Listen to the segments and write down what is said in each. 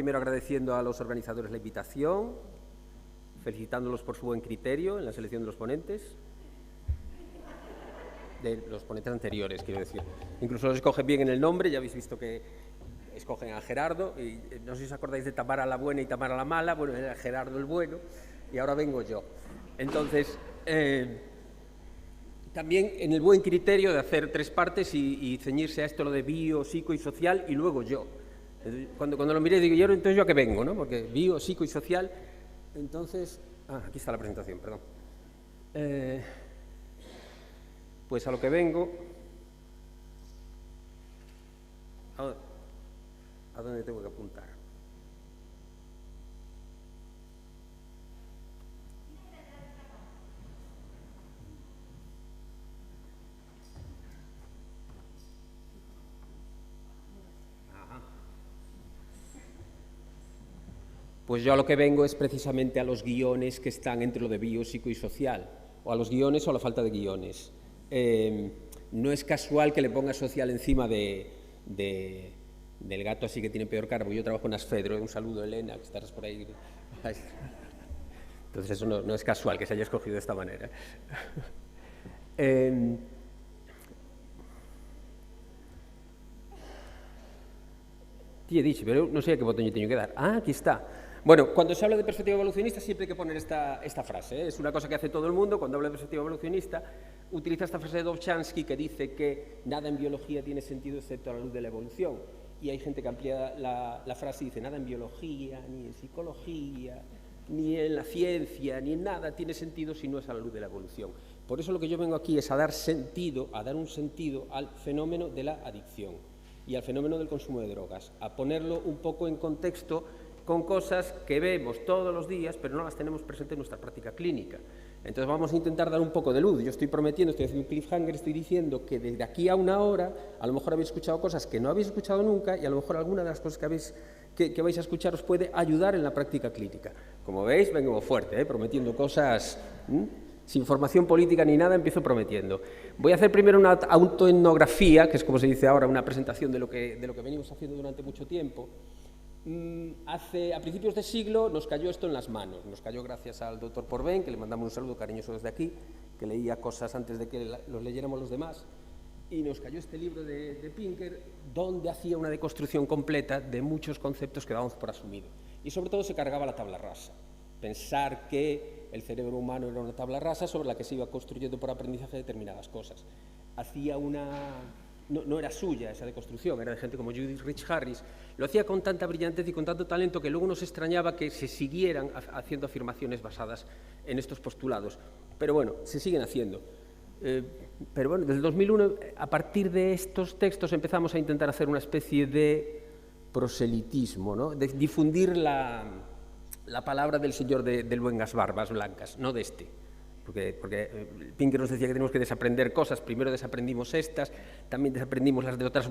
primero agradeciendo a los organizadores la invitación, felicitándolos por su buen criterio en la selección de los ponentes anteriores, quiero decir. Incluso los escogen bien en el nombre, ya habéis visto que escogen a Gerardo, y no sé si os acordáis de Tamara la buena y Tamara la mala, bueno, era Gerardo el bueno, y ahora vengo yo. Entonces, también en el buen criterio de hacer 3 partes y ceñirse a esto, lo de bio, psico y social, y luego yo. Cuando lo miré, digo, entonces yo a qué vengo, ¿no? Porque bio, psico y social, entonces... aquí está la presentación, perdón. Pues a lo que vengo... ¿A dónde tengo que apuntar? Pues yo a lo que vengo es precisamente a los guiones que están entre lo de bio, psico y social, o a los guiones o a la falta de guiones. No es casual que le ponga social encima del gato así que tiene peor cara, porque yo trabajo en Asfedro, un saludo Elena, que estarás por ahí. Entonces eso no es casual que se haya escogido de esta manera. He dicho, pero no sé a qué botón yo tengo que dar. Aquí está. Bueno, cuando se habla de perspectiva evolucionista siempre hay que poner esta frase, ¿eh? Es una cosa que hace todo el mundo cuando habla de perspectiva evolucionista, utiliza esta frase de Dobzhansky que dice que nada en biología tiene sentido excepto a la luz de la evolución. Y hay gente que amplía la frase y dice nada en biología, ni en psicología, ni en la ciencia, ni en nada tiene sentido si no es a la luz de la evolución. Por eso lo que yo vengo aquí es a dar un sentido al fenómeno de la adicción y al fenómeno del consumo de drogas, a ponerlo un poco en contexto con cosas que vemos todos los días, pero no las tenemos presentes en nuestra práctica clínica. Entonces vamos a intentar dar un poco de luz. Yo estoy prometiendo, estoy haciendo un cliffhanger, estoy diciendo que desde aquí a una hora, a lo mejor habéis escuchado cosas que no habéis escuchado nunca y a lo mejor alguna de las cosas que vais a escuchar os puede ayudar en la práctica clínica. Como veis, vengo fuerte, prometiendo cosas... Sin formación política ni nada, empiezo prometiendo. Voy a hacer primero una autoetnografía, que es como se dice ahora, una presentación de lo que venimos haciendo durante mucho tiempo. A principios de siglo nos cayó esto en las manos. Nos cayó gracias al doctor Porben, que le mandamos un saludo cariñoso desde aquí, que leía cosas antes de que los leyéramos los demás. Y nos cayó este libro de Pinker, donde hacía una deconstrucción completa de muchos conceptos que dábamos por asumido. Y sobre todo se cargaba la tabla rasa. Pensar que el cerebro humano era una tabla rasa sobre la que se iba construyendo por aprendizaje determinadas cosas. Hacía no era suya esa deconstrucción, era de gente como Judith Rich Harris. Lo hacía con tanta brillantez y con tanto talento que luego nos extrañaba que se siguieran haciendo afirmaciones basadas en estos postulados. Pero bueno, se siguen haciendo. Pero bueno, desde el 2001, a partir de estos textos empezamos a intentar hacer una especie de proselitismo, ¿no? De difundir la palabra del señor de luengas barbas blancas, no de este. Porque Pinker nos decía que tenemos que desaprender cosas, primero desaprendimos estas, también desaprendimos las de otras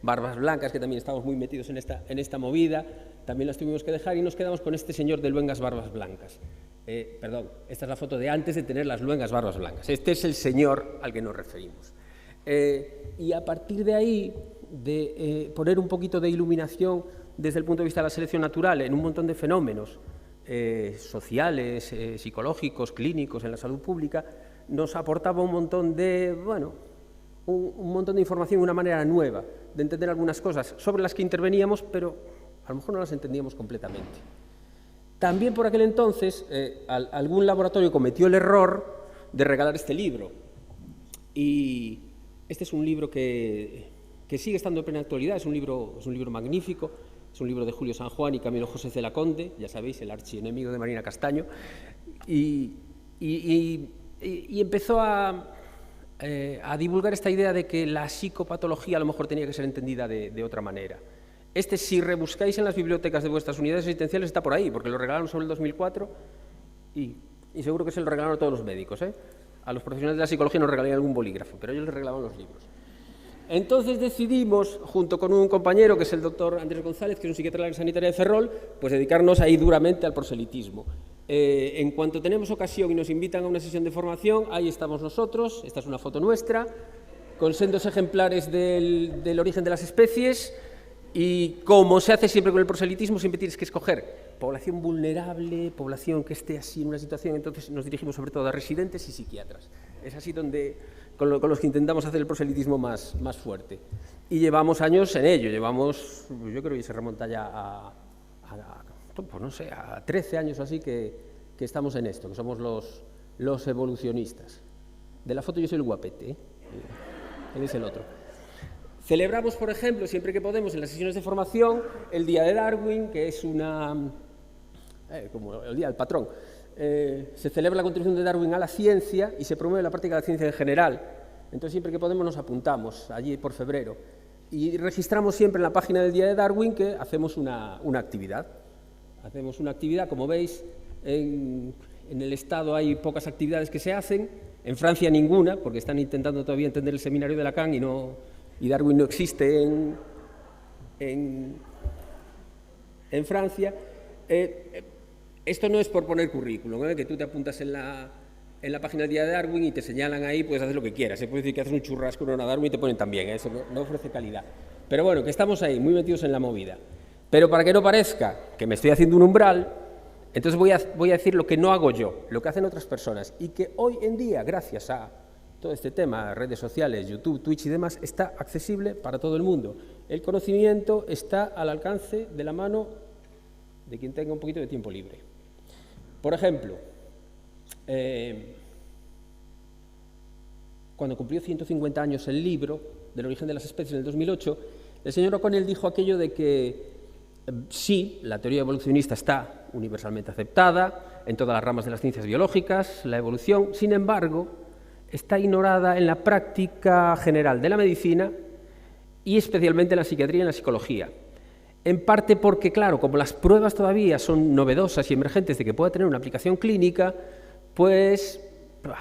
barbas blancas, que también estábamos muy metidos en esta movida, también las tuvimos que dejar y nos quedamos con este señor de luengas barbas blancas. Perdón, esta es la foto de antes de tener las luengas barbas blancas, este es el señor al que nos referimos. Y a partir de ahí, de poner un poquito de iluminación desde el punto de vista de la selección natural en un montón de fenómenos, sociales, psicológicos, clínicos, en la salud pública, nos aportaba un montón de información, una manera nueva de entender algunas cosas sobre las que interveníamos, pero a lo mejor no las entendíamos completamente. También por aquel entonces algún laboratorio cometió el error de regalar este libro, y este es un libro que sigue estando en plena actualidad, es un libro magnífico. Es un libro de Julio San Juan y Camilo José de la Conde, ya sabéis, el archienemigo de Marina Castaño, y empezó a divulgar esta idea de que la psicopatología a lo mejor tenía que ser entendida de otra manera. Si rebuscáis en las bibliotecas de vuestras unidades asistenciales, está por ahí, porque lo regalaron sobre el 2004 y seguro que se lo regalaron a todos los médicos, ¿eh? A los profesionales de la psicología nos regalaban algún bolígrafo, pero ellos les regalaban los libros. Entonces decidimos, junto con un compañero que es el doctor Andrés González, que es un psiquiatra de la sanitaria de Ferrol, pues dedicarnos ahí duramente al proselitismo. En cuanto tenemos ocasión y nos invitan a una sesión de formación, ahí estamos nosotros, esta es una foto nuestra, con sendos ejemplares del origen de las especies, Y como se hace siempre con el proselitismo, siempre tienes que escoger población vulnerable, población que esté así en una situación, entonces nos dirigimos sobre todo a residentes y psiquiatras. Es así donde, con los que intentamos hacer el proselitismo más fuerte. Y llevamos años en ello, yo creo que se remonta ya pues no sé, a 13 años o así que estamos en esto, que somos los evolucionistas. De la foto yo soy el guapete, él es el otro. Celebramos, por ejemplo, siempre que podemos, en las sesiones de formación, el Día de Darwin, que es como el Día del Patrón. Se celebra la contribución de Darwin a la ciencia y se promueve la práctica de la ciencia en general. Entonces, siempre que podemos nos apuntamos, allí por febrero. Y registramos siempre en la página del Día de Darwin que hacemos una actividad. Hacemos una actividad, como veis, en el Estado hay pocas actividades que se hacen, en Francia ninguna, porque están intentando todavía entender el seminario de Lacan y Darwin no existe en Francia. Esto no es por poner currículum, que tú te apuntas en la página del Día de Darwin y te señalan ahí, puedes hacer lo que quieras. Se puede decir que haces un churrasco en una Darwin y te ponen también, eso no ofrece calidad. Pero bueno, que estamos ahí, muy metidos en la movida. Pero para que no parezca que me estoy haciendo un umbral, entonces voy a decir lo que no hago yo, lo que hacen otras personas, y que hoy en día, gracias a todo este tema, redes sociales, YouTube, Twitch y demás, está accesible para todo el mundo. El conocimiento está al alcance de la mano de quien tenga un poquito de tiempo libre. Por ejemplo, cuando cumplió 150 años el libro del origen de las especies en el 2008, el señor O'Connell dijo aquello de que sí, la teoría evolucionista está universalmente aceptada en todas las ramas de las ciencias biológicas, la evolución, sin embargo, está ignorada en la práctica general de la medicina y especialmente en la psiquiatría y en la psicología. En parte porque, claro, como las pruebas todavía son novedosas y emergentes de que pueda tener una aplicación clínica, pues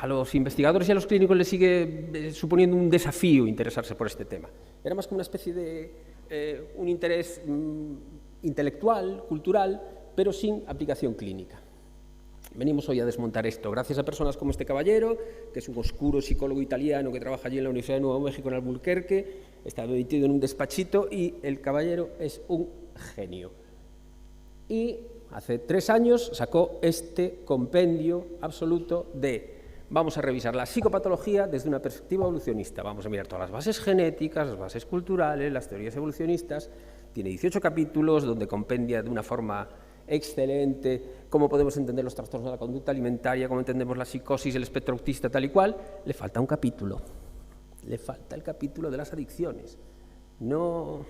a los investigadores y a los clínicos les sigue suponiendo un desafío interesarse por este tema. Era más como una especie de un interés intelectual, cultural, pero sin aplicación clínica. Venimos hoy a desmontar esto, gracias a personas como este caballero, que es un oscuro psicólogo italiano que trabaja allí en la Universidad de Nuevo México en Albuquerque, está metido en un despachito y el caballero es un genio. Y hace 3 años sacó este compendio absoluto de vamos a revisar la psicopatología desde una perspectiva evolucionista, vamos a mirar todas las bases genéticas, las bases culturales, las teorías evolucionistas. Tiene 18 capítulos donde compendia de una forma excelente cómo podemos entender los trastornos de la conducta alimentaria, cómo entendemos la psicosis, el espectro autista, tal y cual. Le falta un capítulo, le falta el capítulo de las adicciones. No,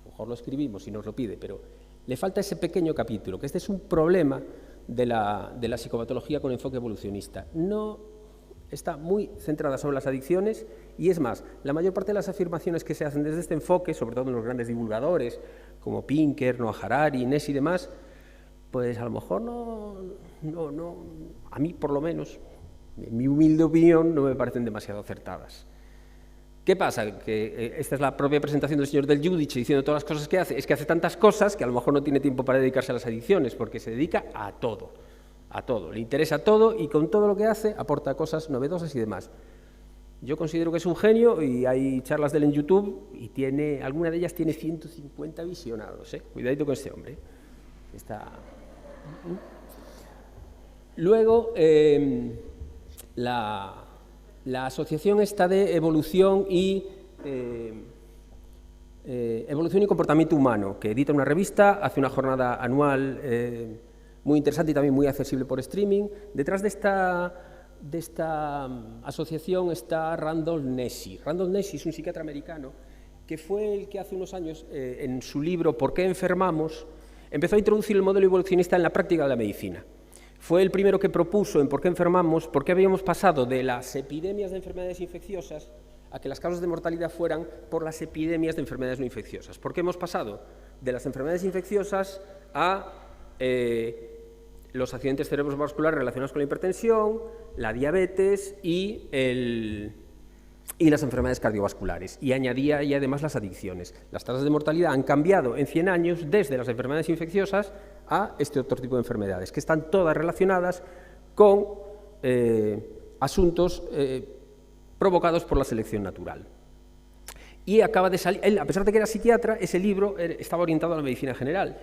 a lo mejor lo escribimos si nos lo pide, pero le falta ese pequeño capítulo, que este es un problema de la psicopatología con enfoque evolucionista. No está muy centrada sobre las adicciones y es más, la mayor parte de las afirmaciones que se hacen desde este enfoque, sobre todo en los grandes divulgadores como Pinker, Noah Harari, Ness y demás, pues a lo mejor no, a mí por lo menos, en mi humilde opinión, no me parecen demasiado acertadas. ¿Qué pasa? Que esta es la propia presentación del señor del Giudice diciendo todas las cosas que hace, es que hace tantas cosas que a lo mejor no tiene tiempo para dedicarse a las adicciones, porque se dedica a todo, le interesa todo y con todo lo que hace aporta cosas novedosas y demás. Yo considero que es un genio y hay charlas de él en YouTube y alguna de ellas tiene 150 visionados, Cuidadito con este hombre. Luego, la asociación está de evolución y comportamiento humano, que edita una revista, hace una jornada anual muy interesante y también muy accesible por streaming. Detrás de esta asociación está Randolph Nesse. Randolph Nesse es un psiquiatra americano que fue el que hace unos años, en su libro ¿Por qué enfermamos?, empezó a introducir el modelo evolucionista en la práctica de la medicina. Fue el primero que propuso en ¿Por qué enfermamos?, por qué habíamos pasado de las epidemias de enfermedades infecciosas a que las causas de mortalidad fueran por las epidemias de enfermedades no infecciosas. ¿Por qué hemos pasado de las enfermedades infecciosas a los accidentes cerebrovasculares relacionados con la hipertensión, la diabetes y las enfermedades cardiovasculares? Y añadía y además las adicciones. Las tasas de mortalidad han cambiado en 100 años desde las enfermedades infecciosas a este otro tipo de enfermedades, que están todas relacionadas con asuntos provocados por la selección natural. y acaba de salir, él, a pesar de que era psiquiatra, ese libro estaba orientado a la medicina general.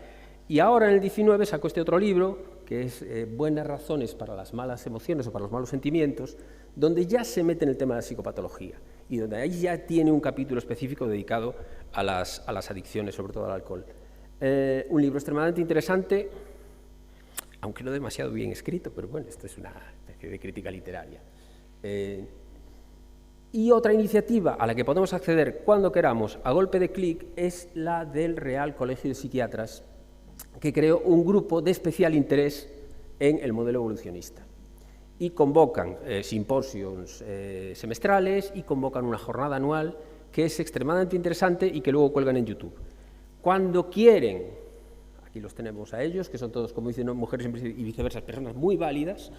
Y ahora en el 19 sacó este otro libro, que es Buenas razones para las malas emociones o para los malos sentimientos, donde ya se mete en el tema de la psicopatología y donde ahí ya tiene un capítulo específico dedicado a las adicciones, sobre todo al alcohol. Un libro extremadamente interesante, aunque no demasiado bien escrito, pero bueno, esto es una especie de crítica literaria. Y otra iniciativa a la que podemos acceder cuando queramos, a golpe de clic, es la del Real Colegio de Psiquiatras, que creó un grupo de especial interés en el modelo evolucionista. Y convocan simposios semestrales y convocan una jornada anual que es extremadamente interesante y que luego cuelgan en YouTube. Cuando quieren, aquí los tenemos a ellos, que son todos, como dicen, mujeres y viceversa, personas muy válidas,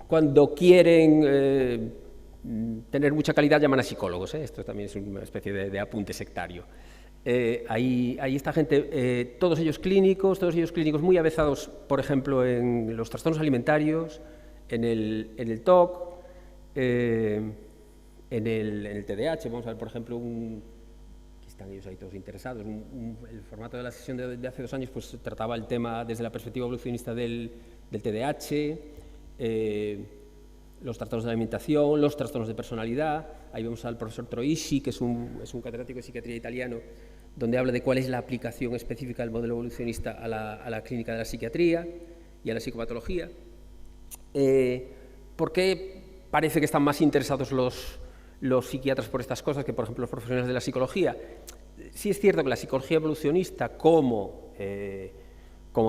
cuando quieren tener mucha calidad llaman a psicólogos, esto también es una especie de apunte sectario. Ahí está gente, todos ellos clínicos muy avezados, por ejemplo, en los trastornos alimentarios, en el TOC, en el TDAH. Vamos a ver, por ejemplo, aquí están ellos ahí todos interesados, el formato de la sesión de hace 2 años pues trataba el tema desde la perspectiva evolucionista del TDAH, los trastornos de alimentación, los trastornos de personalidad. Ahí vemos al profesor Troisi, que es un catedrático de psiquiatría italiano, donde habla de cuál es la aplicación específica del modelo evolucionista a la clínica de la psiquiatría y a la psicopatología. ¿Por qué parece que están más interesados los psiquiatras por estas cosas que, por ejemplo, los profesionales de la psicología? Sí es cierto que la psicología evolucionista como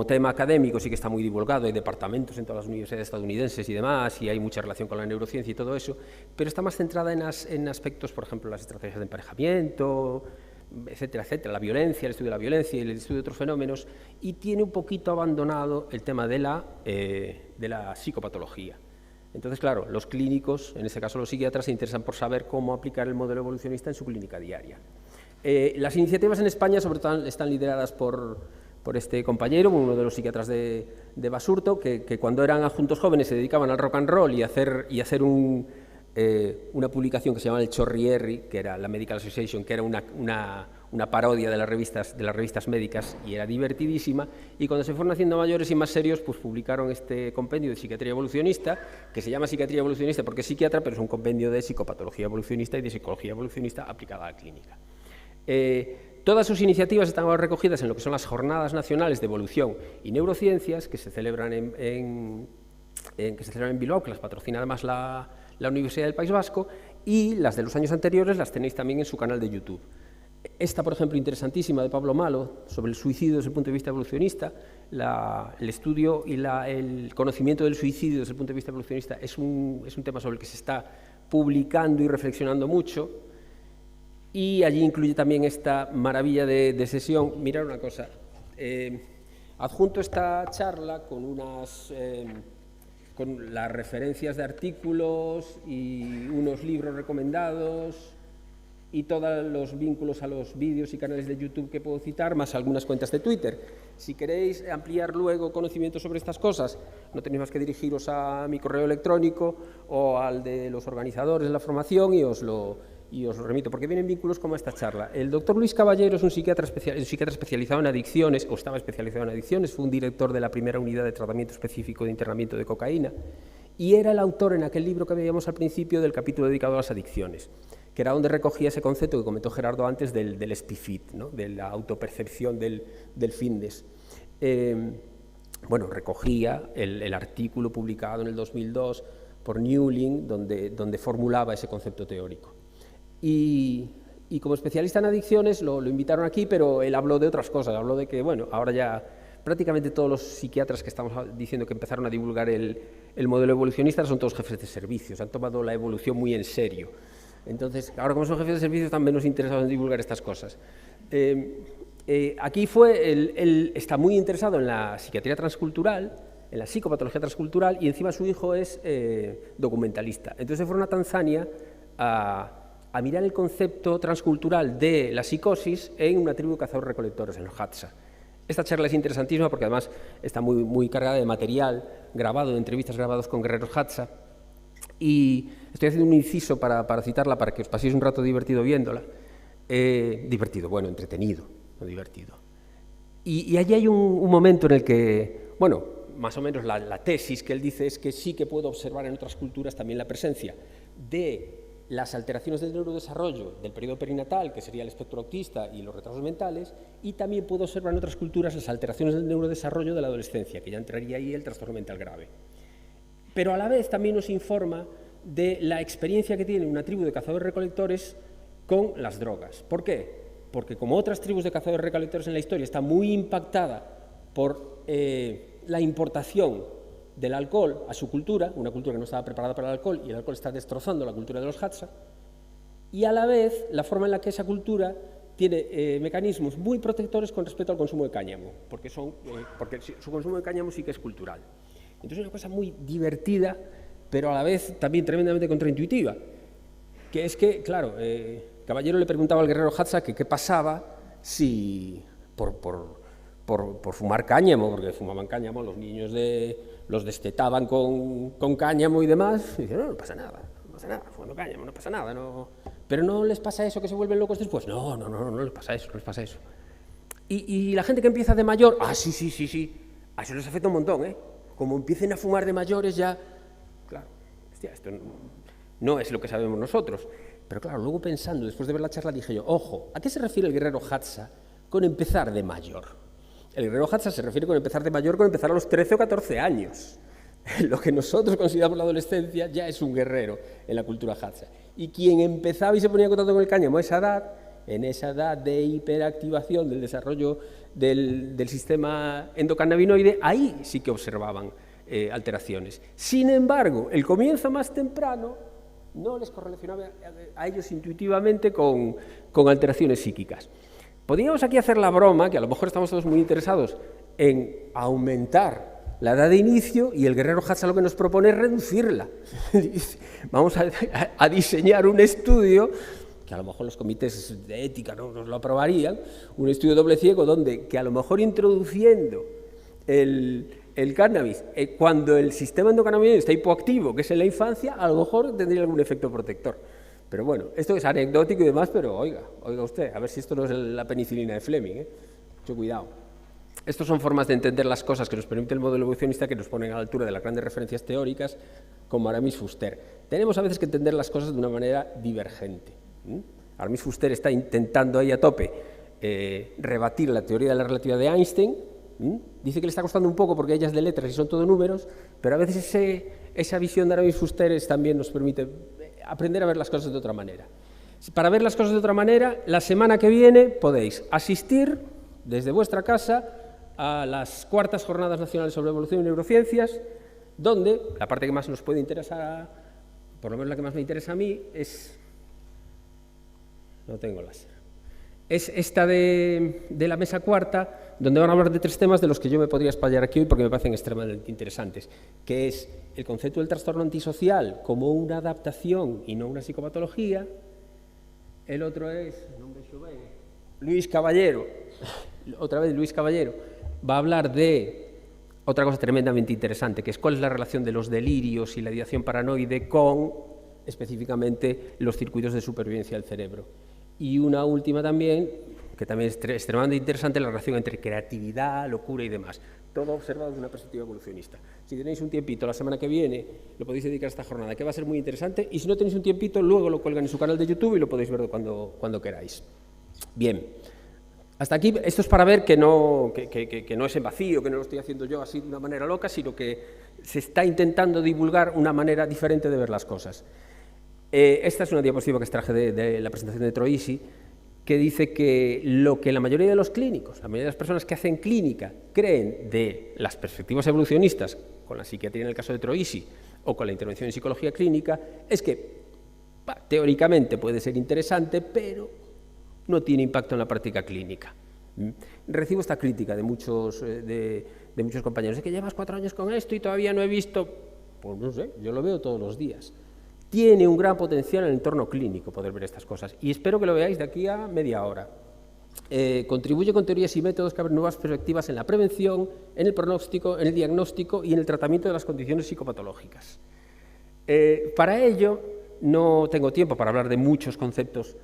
tema académico sí que está muy divulgado, hay departamentos en todas las universidades estadounidenses y demás, y hay mucha relación con la neurociencia y todo eso, pero está más centrada en aspectos, por ejemplo, las estrategias de emparejamiento, etcétera, etcétera, la violencia, el estudio de la violencia y el estudio de otros fenómenos, y tiene un poquito abandonado el tema de la psicopatología. Entonces, claro, los clínicos, en este caso los psiquiatras, se interesan por saber cómo aplicar el modelo evolucionista en su clínica diaria. Las iniciativas en España, sobre todo, están lideradas por este compañero, uno de los psiquiatras de Basurto, que cuando eran adjuntos jóvenes se dedicaban al rock and roll y hacer una publicación que se llamaba el Chorrierri, que era la Medical Association, que era una parodia de las revistas médicas y era divertidísima, y cuando se fueron haciendo mayores y más serios, pues publicaron este compendio de psiquiatría evolucionista, que se llama psiquiatría evolucionista porque es psiquiatra, pero es un compendio de psicopatología evolucionista y de psicología evolucionista aplicada a la clínica. Todas sus iniciativas están ahora recogidas en lo que son las Jornadas Nacionales de Evolución y Neurociencias, que se celebran en Bilbao, que las patrocina además la Universidad del País Vasco, y las de los años anteriores las tenéis también en su canal de YouTube. Esta, por ejemplo, interesantísima de Pablo Malo, sobre el suicidio desde el punto de vista evolucionista, el estudio y el conocimiento del suicidio desde el punto de vista evolucionista es un tema sobre el que se está publicando y reflexionando mucho. Y allí incluye también esta maravilla de sesión. Mirad una cosa, adjunto esta charla con las referencias de artículos y unos libros recomendados y todos los vínculos a los vídeos y canales de YouTube que puedo citar, más algunas cuentas de Twitter. Si queréis ampliar luego conocimientos sobre estas cosas, no tenéis más que dirigiros a mi correo electrónico o al de los organizadores de la formación y os lo remito, porque vienen vínculos como esta charla. El doctor Luis Caballero es un psiquiatra especializado en adicciones, o estaba especializado en adicciones, fue un director de la primera unidad de tratamiento específico de internamiento de cocaína, y era el autor en aquel libro que veíamos al principio del capítulo dedicado a las adicciones, que era donde recogía ese concepto que comentó Gerardo antes del SPIFIT, ¿no? De la autopercepción del fitness. Bueno, recogía el artículo publicado en el 2002 por Newling, donde formulaba ese concepto teórico. Y como especialista en adicciones lo invitaron aquí, pero él habló de otras cosas, habló de que, bueno, ahora ya prácticamente todos los psiquiatras que estamos diciendo que empezaron a divulgar el modelo evolucionista son todos jefes de servicios, han tomado la evolución muy en serio. Entonces, ahora como son jefes de servicios están menos interesados en divulgar estas cosas. Aquí él está muy interesado en la psiquiatría transcultural, en la psicopatología transcultural, y encima su hijo es documentalista. Entonces se fueron a Tanzania a mirar el concepto transcultural de la psicosis en una tribu de cazadores-recolectores, en los Hadza. Esta charla es interesantísima porque además está muy cargada de material grabado, de entrevistas grabadas con guerreros Hadza, y estoy haciendo un inciso para citarla, para que os paséis un rato divertido viéndola. divertido, bueno, entretenido, no divertido. Y allí hay un momento en el que, bueno, más o menos la tesis que él dice es que sí que puedo observar en otras culturas también la presencia de las alteraciones del neurodesarrollo del periodo perinatal, que sería el espectro autista y los retrasos mentales, y también puedo observar en otras culturas las alteraciones del neurodesarrollo de la adolescencia, que ya entraría ahí el trastorno mental grave. Pero a la vez también nos informa de la experiencia que tiene una tribu de cazadores-recolectores con las drogas. ¿Por qué? Porque como otras tribus de cazadores-recolectores en la historia está muy impactada por la importación del alcohol a su cultura, una cultura que no estaba preparada para el alcohol, y el alcohol está destrozando la cultura de los Hadza, y a la vez la forma en la que esa cultura tiene mecanismos muy protectores con respecto al consumo de cáñamo, porque su consumo de cáñamo sí que es cultural. Entonces es una cosa muy divertida, pero a la vez también tremendamente contraintuitiva, que es que, claro, Caballero le preguntaba al guerrero Hadza que qué pasaba si por fumar cáñamo, porque fumaban cáñamo, los niños los destetaban con cáñamo y demás, y dicen, no pasa nada, fumando cáñamo, no pasa nada, no. Pero ¿no les pasa eso, que se vuelven locos después? No les pasa eso. Y la gente que empieza de mayor, sí, a eso les afecta un montón, ¿eh? Como empiecen a fumar de mayores ya, claro, hostia, esto no es lo que sabemos nosotros. Pero claro, luego pensando, después de ver la charla, dije yo, ojo, ¿a qué se refiere el guerrero Hadza con empezar de mayor? El guerrero Hadza se refiere con empezar de mayor, con empezar a los 13 o 14 años. Lo que nosotros consideramos la adolescencia ya es un guerrero en la cultura Hadza. Y quien empezaba y se ponía en contacto con el cáñamo a esa edad, en esa edad de hiperactivación del desarrollo del sistema endocannabinoide, ahí sí que observaban alteraciones. Sin embargo, el comienzo más temprano no les correlacionaba a ellos intuitivamente con alteraciones psíquicas. Podríamos aquí hacer la broma, que a lo mejor estamos todos muy interesados en aumentar la edad de inicio, y el guerrero Hadza lo que nos propone es reducirla. Vamos a diseñar un estudio, que a lo mejor los comités de ética no nos lo aprobarían, un estudio doble ciego donde que a lo mejor introduciendo el cannabis, cuando el sistema endocannabinoide está hipoactivo, que es en la infancia, a lo mejor tendría algún efecto protector. Pero bueno, esto es anecdótico y demás, pero oiga usted, a ver si esto no es la penicilina de Fleming, mucho cuidado. Estas son formas de entender las cosas que nos permite el modelo evolucionista, que nos ponen a la altura de las grandes referencias teóricas, como Aramis Fuster. Tenemos a veces que entender las cosas de una manera divergente. Aramis Fuster está intentando ahí a tope rebatir la teoría de la relatividad de Einstein. Dice que le está costando un poco porque ella es de letras y son todo números, pero a veces esa visión de Aramis Fuster también nos permite aprender a ver las cosas de otra manera. Para ver las cosas de otra manera, la semana que viene podéis asistir desde vuestra casa a las 4ª Jornadas Nacionales sobre Evolución y Neurociencias, donde la parte que más nos puede interesar, por lo menos la que más me interesa a mí, es esta de la mesa cuarta, donde van a hablar de 3 temas de los que yo me podría explayar aquí hoy porque me parecen extremadamente interesantes, que es el concepto del trastorno antisocial como una adaptación y no una psicopatología. El otro es Luis Caballero, otra vez Luis Caballero, va a hablar de otra cosa tremendamente interesante, que es cuál es la relación de los delirios y la ideación paranoide con, específicamente, los circuitos de supervivencia del cerebro. Y una última también, que también es extremadamente interesante, la relación entre creatividad, locura y demás. Todo observado desde una perspectiva evolucionista. Si tenéis un tiempito la semana que viene, lo podéis dedicar a esta jornada, que va a ser muy interesante, y si no tenéis un tiempito, luego lo cuelgan en su canal de YouTube y lo podéis ver cuando queráis. Bien, hasta aquí, esto es para ver que no es en vacío, que no lo estoy haciendo yo así de una manera loca, sino que se está intentando divulgar una manera diferente de ver las cosas. Esta es una diapositiva que extraje de la presentación de Troisi, que dice que lo que la mayoría de los clínicos, la mayoría de las personas que hacen clínica, creen de las perspectivas evolucionistas, con la psiquiatría en el caso de Troisi, o con la intervención en psicología clínica, es que teóricamente puede ser interesante, pero no tiene impacto en la práctica clínica. Recibo esta crítica de muchos compañeros, es que llevas 4 años con esto y todavía no he visto. Pues no sé, yo lo veo todos los días. Tiene un gran potencial en el entorno clínico poder ver estas cosas, y espero que lo veáis de aquí a media hora. Contribuye con teorías y métodos que abren nuevas perspectivas en la prevención, en el pronóstico, en el diagnóstico y en el tratamiento de las condiciones psicopatológicas. Para ello, no tengo tiempo para hablar de muchos conceptos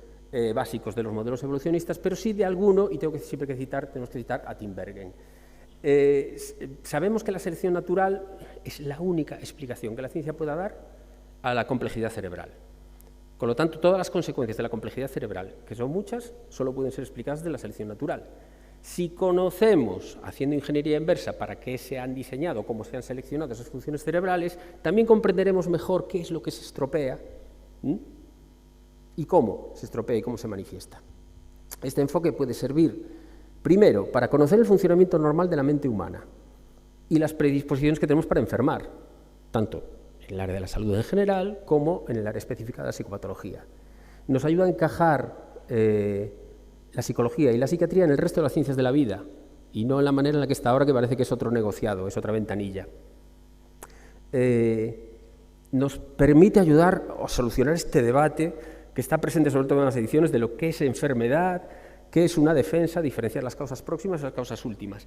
básicos de los modelos evolucionistas, pero sí de alguno, y tenemos que citar a Tinbergen. Sabemos que la selección natural es la única explicación que la ciencia pueda dar a la complejidad cerebral. Con lo tanto, todas las consecuencias de la complejidad cerebral, que son muchas, solo pueden ser explicadas de la selección natural. Si conocemos, haciendo ingeniería inversa, para qué se han diseñado, cómo se han seleccionado esas funciones cerebrales, también comprenderemos mejor qué es lo que se estropea y cómo se estropea y cómo se manifiesta. Este enfoque puede servir, primero, para conocer el funcionamiento normal de la mente humana y las predisposiciones que tenemos para enfermar, tanto en el área de la salud en general como en el área específica de la psicopatología. Nos ayuda a encajar la psicología y la psiquiatría en el resto de las ciencias de la vida y no en la manera en la que está ahora, que parece que es otro negociado, es otra ventanilla. Nos permite ayudar a solucionar este debate que está presente sobre todo en las ediciones de lo que es enfermedad, qué es una defensa, diferenciar las causas próximas y las causas últimas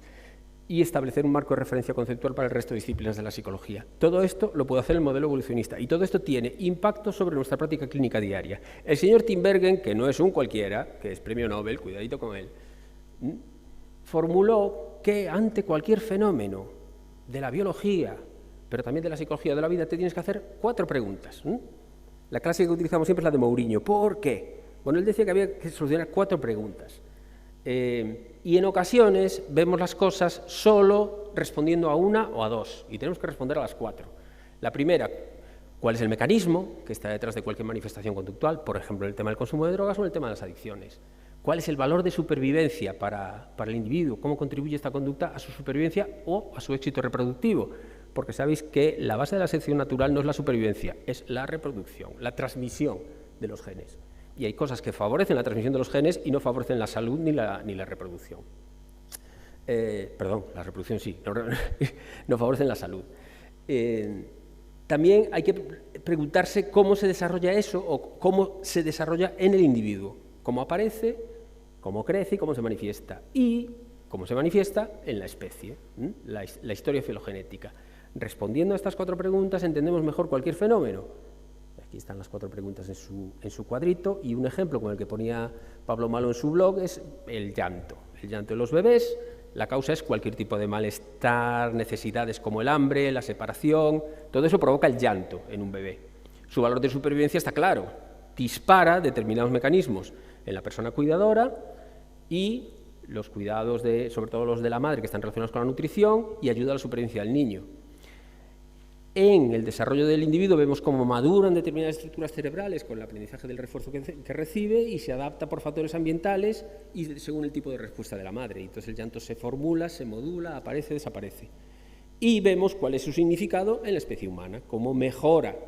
y establecer un marco de referencia conceptual para el resto de disciplinas de la psicología. Todo esto lo puede hacer el modelo evolucionista y todo esto tiene impacto sobre nuestra práctica clínica diaria. El señor Tinbergen, que no es un cualquiera, que es premio Nobel, cuidadito con él, formuló que ante cualquier fenómeno de la biología, pero también de la psicología de la vida, te tienes que hacer 4 preguntas. La clásica que utilizamos siempre es la de Mourinho. ¿Por qué? Bueno, él decía que había que solucionar 4 preguntas. Y en ocasiones vemos las cosas solo respondiendo a una o a 2, y tenemos que responder a las 4. La primera, ¿cuál es el mecanismo que está detrás de cualquier manifestación conductual? Por ejemplo, en el tema del consumo de drogas o en el tema de las adicciones. ¿Cuál es el valor de supervivencia para el individuo? ¿Cómo contribuye esta conducta a su supervivencia o a su éxito reproductivo? Porque sabéis que la base de la selección natural no es la supervivencia, es la reproducción, la transmisión de los genes. Y hay cosas que favorecen la transmisión de los genes y no favorecen la salud ni la reproducción. Perdón, la reproducción sí, no favorecen la salud. También hay que preguntarse cómo se desarrolla eso o cómo se desarrolla en el individuo, cómo aparece, cómo crece y cómo se manifiesta. Y cómo se manifiesta en la especie, la historia filogenética. Respondiendo a estas 4 preguntas entendemos mejor cualquier fenómeno. Aquí están las 4 preguntas en su cuadrito, y un ejemplo con el que ponía Pablo Malo en su blog es el llanto. El llanto de los bebés, la causa es cualquier tipo de malestar, necesidades como el hambre, la separación, todo eso provoca el llanto en un bebé. Su valor de supervivencia está claro, dispara determinados mecanismos en la persona cuidadora y los cuidados, sobre todo los de la madre, que están relacionados con la nutrición, y ayuda a la supervivencia del niño. En el desarrollo del individuo vemos cómo maduran determinadas estructuras cerebrales con el aprendizaje del refuerzo que recibe y se adapta por factores ambientales y según el tipo de respuesta de la madre. Entonces el llanto se formula, se modula, aparece, desaparece. Y vemos cuál es su significado en la especie humana, cómo mejora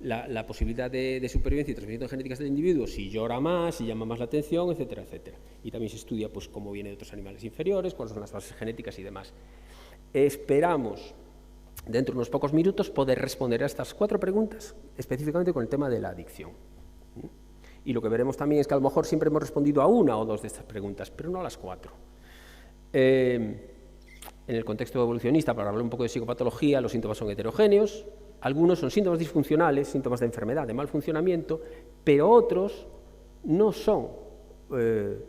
la posibilidad de supervivencia y transmisión genéticas del individuo, si llora más, si llama más la atención, etcétera, etcétera. Y también se estudia pues, cómo viene de otros animales inferiores, cuáles son las bases genéticas y demás. Esperamos, dentro de unos pocos minutos, poder responder a estas 4 preguntas, específicamente con el tema de la adicción. Y lo que veremos también es que a lo mejor siempre hemos respondido a 1 o 2 de estas preguntas, pero no a las 4. En el contexto evolucionista, para hablar un poco de psicopatología, los síntomas son heterogéneos. Algunos son síntomas disfuncionales, síntomas de enfermedad, de mal funcionamiento, pero otros no son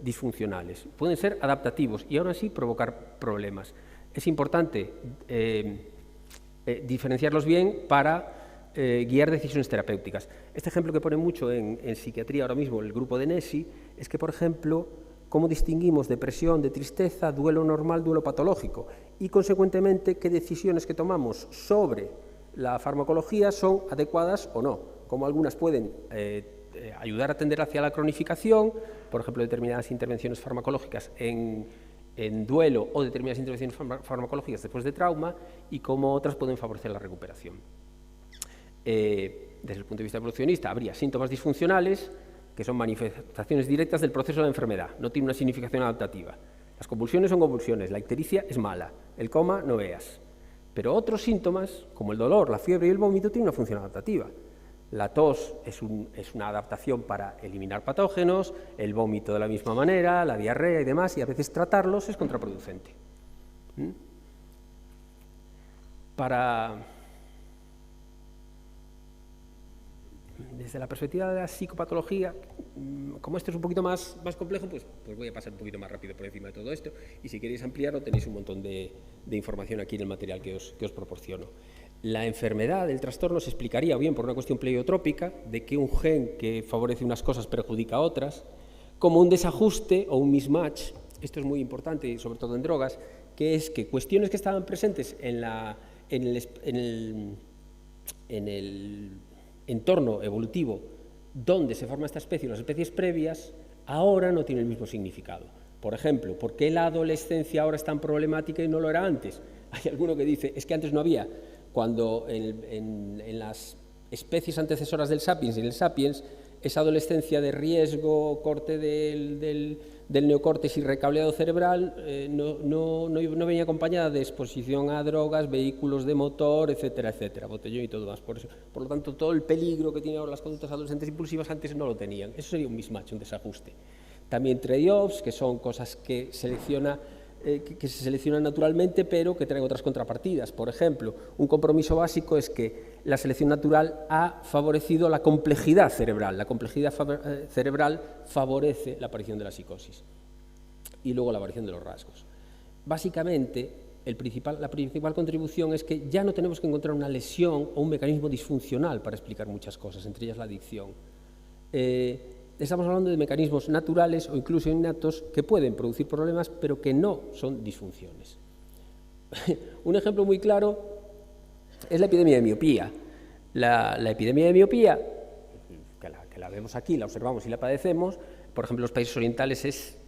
disfuncionales, pueden ser adaptativos y aún así provocar problemas. Es importante diferenciarlos bien para guiar decisiones terapéuticas. Este ejemplo que pone mucho en psiquiatría ahora mismo el grupo de Nessi es que, por ejemplo, cómo distinguimos depresión, de tristeza, duelo normal, duelo patológico, y consecuentemente qué decisiones que tomamos sobre la farmacología son adecuadas o no, como algunas pueden ayudar a tender hacia la cronificación, por ejemplo, determinadas intervenciones farmacológicas en duelo o determinadas intervenciones farmacológicas después de trauma, y como otras pueden favorecer la recuperación. Desde el punto de vista evolucionista, habría síntomas disfuncionales, que son manifestaciones directas del proceso de la enfermedad, no tiene una significación adaptativa. Las convulsiones son convulsiones, la ictericia es mala, el coma no veas. Pero otros síntomas, como el dolor, la fiebre y el vómito, tienen una función adaptativa. La tos es una adaptación para eliminar patógenos, el vómito de la misma manera, la diarrea y demás, y a veces tratarlos es contraproducente. desde la perspectiva de la psicopatología, como esto es un poquito más complejo, pues voy a pasar un poquito más rápido por encima de todo esto, y si queréis ampliarlo tenéis un montón de información aquí en el material que os proporciono. La enfermedad, el trastorno, se explicaría o bien por una cuestión pleiotrópica, de que un gen que favorece unas cosas perjudica a otras, como un desajuste o un mismatch, esto es muy importante, y sobre todo en drogas, que es que cuestiones que estaban presentes en el entorno evolutivo donde se forma esta especie, las especies previas, ahora no tienen el mismo significado. Por ejemplo, ¿por qué la adolescencia ahora es tan problemática y no lo era antes? Hay alguno que dice, es que antes no había, cuando en las especies antecesoras del Sapiens y en el Sapiens, esa adolescencia de riesgo, corte del neocórtex y recableado cerebral, no venía acompañada de exposición a drogas, vehículos de motor, etcétera, etcétera, botellón y todo más. Por lo tanto, todo el peligro que tienen ahora las conductas adolescentes impulsivas antes no lo tenían. Eso sería un mismatch, un desajuste. También trade-offs, que son cosas que se seleccionan naturalmente, pero que traen otras contrapartidas. Por ejemplo, un compromiso básico es que la selección natural ha favorecido la complejidad cerebral. La complejidad cerebral favorece la aparición de la psicosis y luego la aparición de los rasgos. Básicamente, la principal contribución es que ya no tenemos que encontrar una lesión o un mecanismo disfuncional para explicar muchas cosas, entre ellas la adicción. Estamos hablando de mecanismos naturales o incluso innatos que pueden producir problemas, pero que no son disfunciones. Un ejemplo muy claro es la epidemia de miopía. La epidemia de miopía, que la vemos aquí, la observamos y la padecemos, por ejemplo, en los países orientales es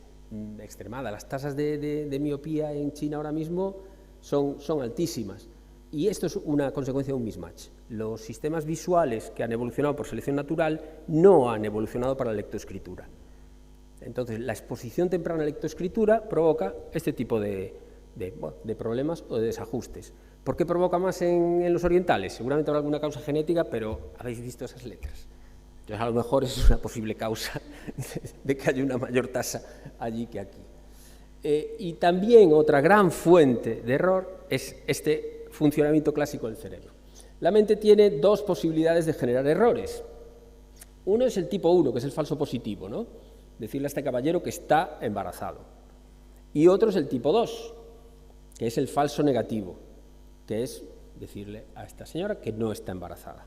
extremada. Las tasas de miopía en China ahora mismo son altísimas. Y esto es una consecuencia de un mismatch. Los sistemas visuales que han evolucionado por selección natural no han evolucionado para la lectoescritura. Entonces, la exposición temprana a la lectoescritura provoca este tipo de problemas o de desajustes. ¿Por qué provoca más en los orientales? Seguramente habrá alguna causa genética, pero habéis visto esas letras. Entonces, a lo mejor es una posible causa de que haya una mayor tasa allí que aquí. Y también otra gran fuente de error es este funcionamiento clásico del cerebro. La mente tiene dos posibilidades de generar errores. Uno es el tipo 1, que es el falso positivo, ¿no? Decirle a este caballero que está embarazado. Y otro es el tipo 2, que es el falso negativo, que es decirle a esta señora que no está embarazada.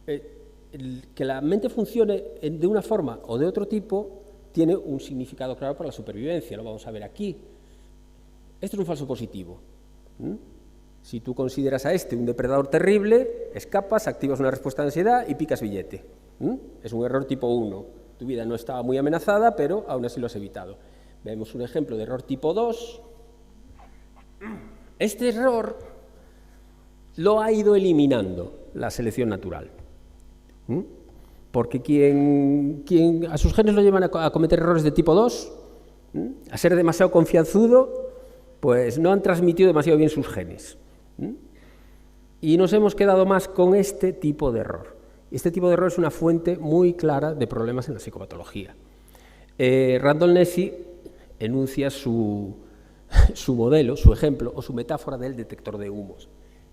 Que la mente funcione de una forma o de otro tipo tiene un significado claro para la supervivencia, lo vamos a ver aquí. Esto es un falso positivo. Si tú consideras a este un depredador terrible, escapas, activas una respuesta de ansiedad y picas billete. Es un error tipo 1. Tu vida no estaba muy amenazada, pero aún así lo has evitado. Vemos un ejemplo de error tipo 2. Este error lo ha ido eliminando la selección natural. Porque quien a sus genes lo llevan a cometer errores de tipo 2, a ser demasiado confianzudo, pues no han transmitido demasiado bien sus genes. Y nos hemos quedado más con este tipo de error. Este tipo de error es una fuente muy clara de problemas en la psicopatología. Randall Nesse enuncia su modelo, su ejemplo o su metáfora del detector de humos.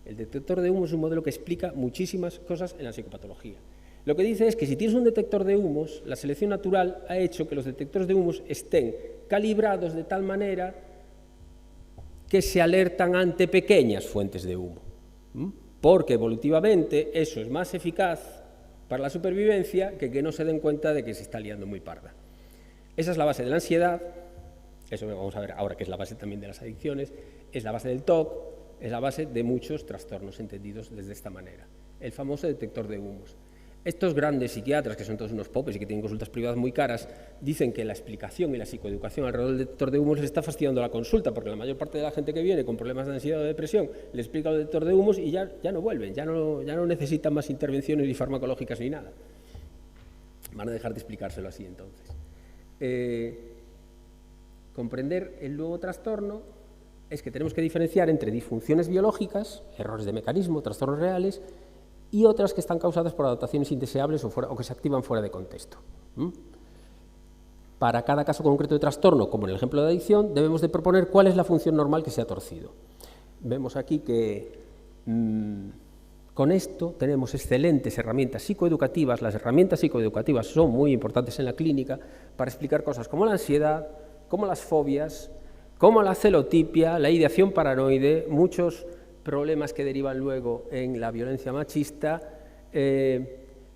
El detector de humos es un modelo que explica muchísimas cosas en la psicopatología. Lo que dice es que si tienes un detector de humos, la selección natural ha hecho que los detectores de humos estén calibrados de tal manera que se alertan ante pequeñas fuentes de humo, porque evolutivamente eso es más eficaz para la supervivencia que no se den cuenta de que se está liando muy parda. Esa es la base de la ansiedad, eso vamos a ver ahora que es la base también de las adicciones, es la base del TOC, es la base de muchos trastornos entendidos desde esta manera, el famoso detector de humos. Estos grandes psiquiatras, que son todos unos popes y que tienen consultas privadas muy caras, dicen que la explicación y la psicoeducación alrededor del detector de humos les está fastidiando la consulta, porque la mayor parte de la gente que viene con problemas de ansiedad o de depresión le explica el detector de humos y ya no vuelven, ya no necesitan más intervenciones ni farmacológicas ni nada. Van a dejar de explicárselo así entonces. Comprender el nuevo trastorno es que tenemos que diferenciar entre disfunciones biológicas, errores de mecanismo, trastornos reales, y otras que están causadas por adaptaciones indeseables o que se activan fuera de contexto. Para cada caso concreto de trastorno, como en el ejemplo de adicción, debemos de proponer cuál es la función normal que se ha torcido. Vemos aquí que Con esto tenemos excelentes herramientas psicoeducativas. Las herramientas psicoeducativas son muy importantes en la clínica para explicar cosas como la ansiedad, como las fobias, como la celotipia, la ideación paranoide, muchos problemas que derivan luego en la violencia machista,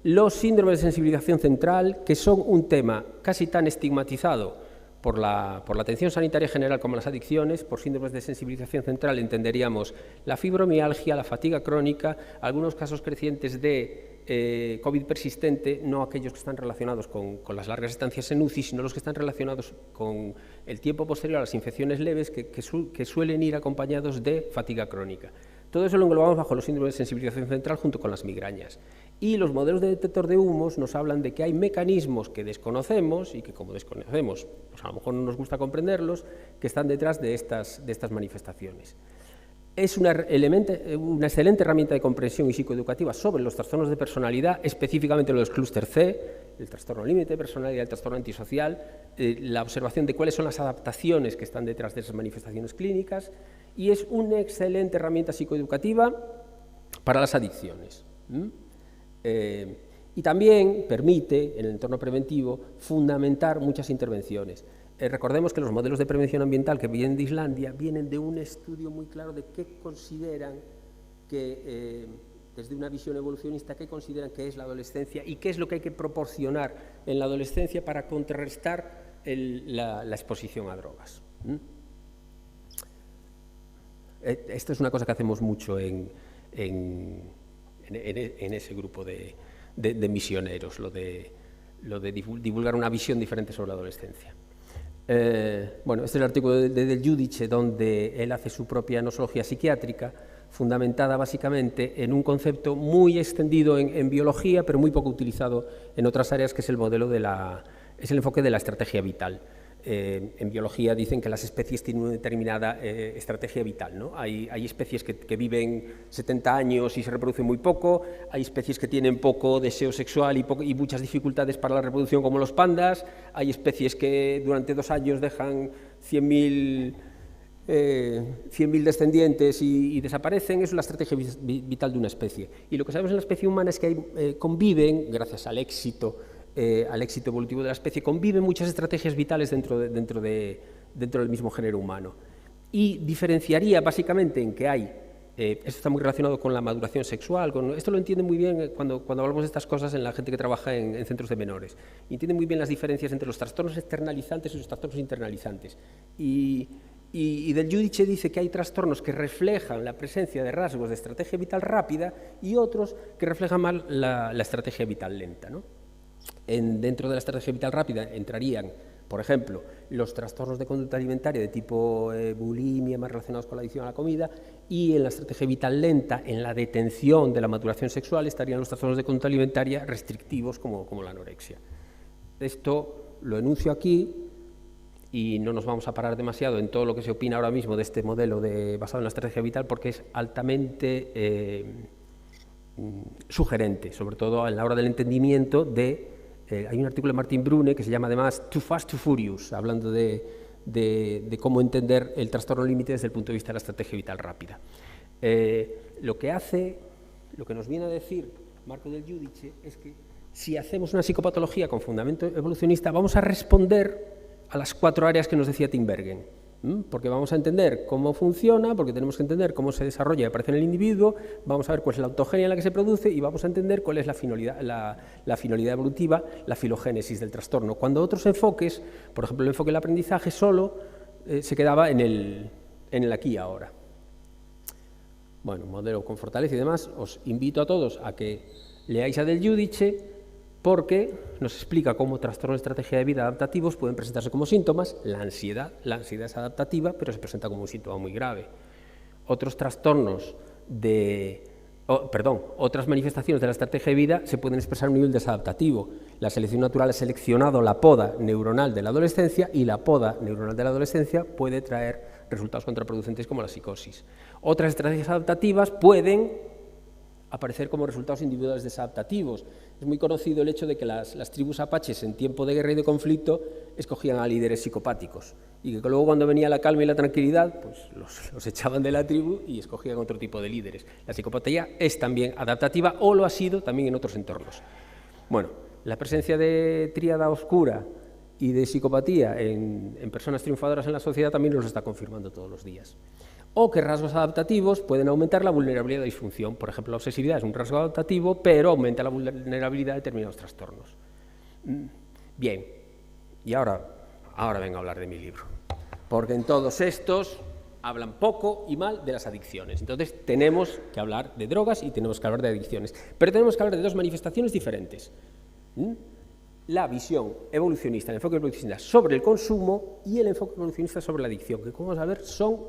los síndromes de sensibilización central, que son un tema casi tan estigmatizado por la atención sanitaria general como las adicciones. Por síndromes de sensibilización central entenderíamos la fibromialgia, la fatiga crónica, algunos casos crecientes de COVID persistente, no aquellos que están relacionados con las largas estancias en UCI, sino los que están relacionados con el tiempo posterior a las infecciones leves que suelen ir acompañados de fatiga crónica. Todo eso lo englobamos bajo los síndromes de sensibilización central junto con las migrañas. Y los modelos de detector de humos nos hablan de que hay mecanismos que desconocemos y que, como desconocemos, pues a lo mejor no nos gusta comprenderlos, que están detrás de estas manifestaciones. Es una excelente herramienta de comprensión y psicoeducativa sobre los trastornos de personalidad, específicamente los clúster C, el trastorno límite de personalidad, el trastorno antisocial, la observación de cuáles son las adaptaciones que están detrás de esas manifestaciones clínicas, y es una excelente herramienta psicoeducativa para las adicciones. Y también permite, en el entorno preventivo, fundamentar muchas intervenciones. Recordemos que los modelos de prevención ambiental que vienen de Islandia vienen de un estudio muy claro de qué consideran que, desde una visión evolucionista, qué consideran que es la adolescencia y qué es lo que hay que proporcionar en la adolescencia para contrarrestar la exposición a drogas. Esto es una cosa que hacemos mucho en ese grupo de misioneros, lo de divulgar una visión diferente sobre la adolescencia. Bueno, este es el artículo de Del Giudice, donde él hace su propia nosología psiquiátrica, fundamentada básicamente en un concepto muy extendido en biología, pero muy poco utilizado en otras áreas, que es el modelo es el enfoque de la estrategia vital. En biología dicen que las especies tienen una determinada estrategia vital, ¿no? Hay especies que viven 70 años y se reproducen muy poco, hay especies que tienen poco deseo sexual y muchas dificultades para la reproducción, como los pandas, hay especies que durante 2 años dejan 100.000 descendientes y desaparecen. Es la estrategia vital de una especie. Y lo que sabemos en la especie humana es que conviven, gracias al éxito evolutivo de la especie, conviven muchas estrategias vitales dentro del mismo género humano. Y diferenciaría básicamente en que hay, esto está muy relacionado con la maduración sexual, esto lo entiende muy bien cuando hablamos de estas cosas en la gente que trabaja en centros de menores, y entiende muy bien las diferencias entre los trastornos externalizantes y los trastornos internalizantes. Y Del Giudice dice que hay trastornos que reflejan la presencia de rasgos de estrategia vital rápida y otros que reflejan más la estrategia vital lenta, ¿no? Dentro de la estrategia vital rápida entrarían, por ejemplo, los trastornos de conducta alimentaria de tipo bulimia, más relacionados con la adicción a la comida, y en la estrategia vital lenta, en la detención de la maduración sexual, estarían los trastornos de conducta alimentaria restrictivos como la anorexia. Esto lo enuncio aquí y no nos vamos a parar demasiado en todo lo que se opina ahora mismo de este modelo basado en la estrategia vital, porque es altamente sugerente, sobre todo a la hora del entendimiento de... hay un artículo de Martin Brune que se llama además Too Fast, Too Furious, hablando de cómo entender el trastorno límite desde el punto de vista de la estrategia vital rápida. Lo que nos viene a decir Marco Del Giudice es que si hacemos una psicopatología con fundamento evolucionista, vamos a responder a las 4 áreas que nos decía Tim Bergen. Porque vamos a entender cómo funciona, porque tenemos que entender cómo se desarrolla y aparece en el individuo, vamos a ver cuál es la autogenia en la que se produce y vamos a entender cuál es la finalidad evolutiva, la filogénesis del trastorno. Cuando otros enfoques, por ejemplo el enfoque del aprendizaje, solo se quedaba en el aquí y ahora. Bueno, modelo con fortaleza y demás, os invito a todos a que leáis a Del Giudice, porque nos explica cómo trastornos de estrategia de vida adaptativos pueden presentarse como síntomas. La ansiedad es adaptativa, pero se presenta como un síntoma muy grave. Otros trastornos otras manifestaciones de la estrategia de vida se pueden expresar a un nivel desadaptativo. La selección natural ha seleccionado la poda neuronal de la adolescencia y la poda neuronal de la adolescencia puede traer resultados contraproducentes como la psicosis. Otras estrategias adaptativas pueden aparecer como resultados individuales desadaptativos. Es muy conocido el hecho de que las tribus apaches en tiempo de guerra y de conflicto escogían a líderes psicopáticos y que luego cuando venía la calma y la tranquilidad pues los echaban de la tribu y escogían otro tipo de líderes. La psicopatía es también adaptativa o lo ha sido también en otros entornos. Bueno, la presencia de tríada oscura y de psicopatía en personas triunfadoras en la sociedad también nos lo está confirmando todos los días. O que rasgos adaptativos pueden aumentar la vulnerabilidad de disfunción. Por ejemplo, la obsesividad es un rasgo adaptativo, pero aumenta la vulnerabilidad de determinados trastornos. Bien, y ahora vengo a hablar de mi libro, porque en todos estos hablan poco y mal de las adicciones. Entonces tenemos que hablar de drogas y tenemos que hablar de adicciones, pero tenemos que hablar de dos manifestaciones diferentes. La visión evolucionista, el enfoque evolucionista sobre el consumo y el enfoque evolucionista sobre la adicción, que como vamos a ver son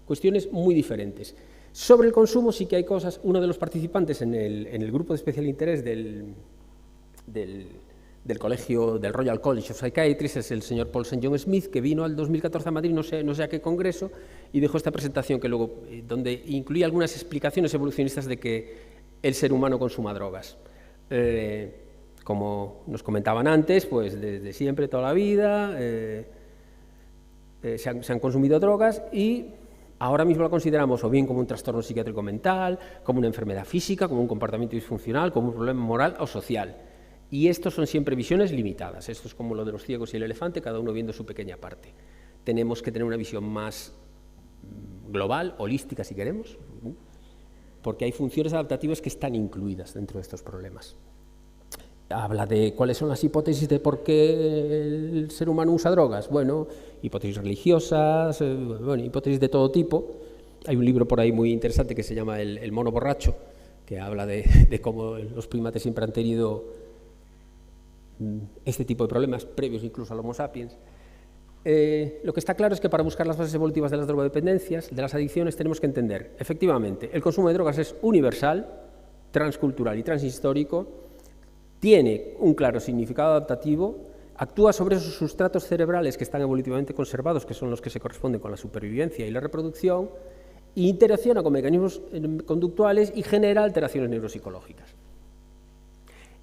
cuestiones muy diferentes. Sobre el consumo sí que hay cosas. Uno de los participantes en el grupo de especial interés del colegio, del Royal College of Psychiatrists, es el señor Paul St. John Smith, que vino al 2014 a Madrid, no sé a qué congreso, y dejó esta presentación que luego, donde incluía algunas explicaciones evolucionistas de que el ser humano consuma drogas. Como nos comentaban antes, pues desde siempre, toda la vida, se han consumido drogas y ahora mismo la consideramos o bien como un trastorno psiquiátrico mental, como una enfermedad física, como un comportamiento disfuncional, como un problema moral o social. Y estos son siempre visiones limitadas. Esto es como lo de los ciegos y el elefante, cada uno viendo su pequeña parte. Tenemos que tener una visión más global, holística si queremos, porque hay funciones adaptativas que están incluidas dentro de estos problemas. Habla de cuáles son las hipótesis de por qué el ser humano usa drogas. Bueno, hipótesis religiosas, bueno, hipótesis de todo tipo. Hay un libro por ahí muy interesante que se llama El mono borracho, que habla de cómo los primates siempre han tenido este tipo de problemas, previos incluso al Homo sapiens. Lo que está claro es que para buscar las bases evolutivas de las drogodependencias, de las adicciones, tenemos que entender, efectivamente, el consumo de drogas es universal, transcultural y transhistórico, tiene un claro significado adaptativo, actúa sobre esos sustratos cerebrales que están evolutivamente conservados, que son los que se corresponden con la supervivencia y la reproducción, e interacciona con mecanismos conductuales y genera alteraciones neuropsicológicas.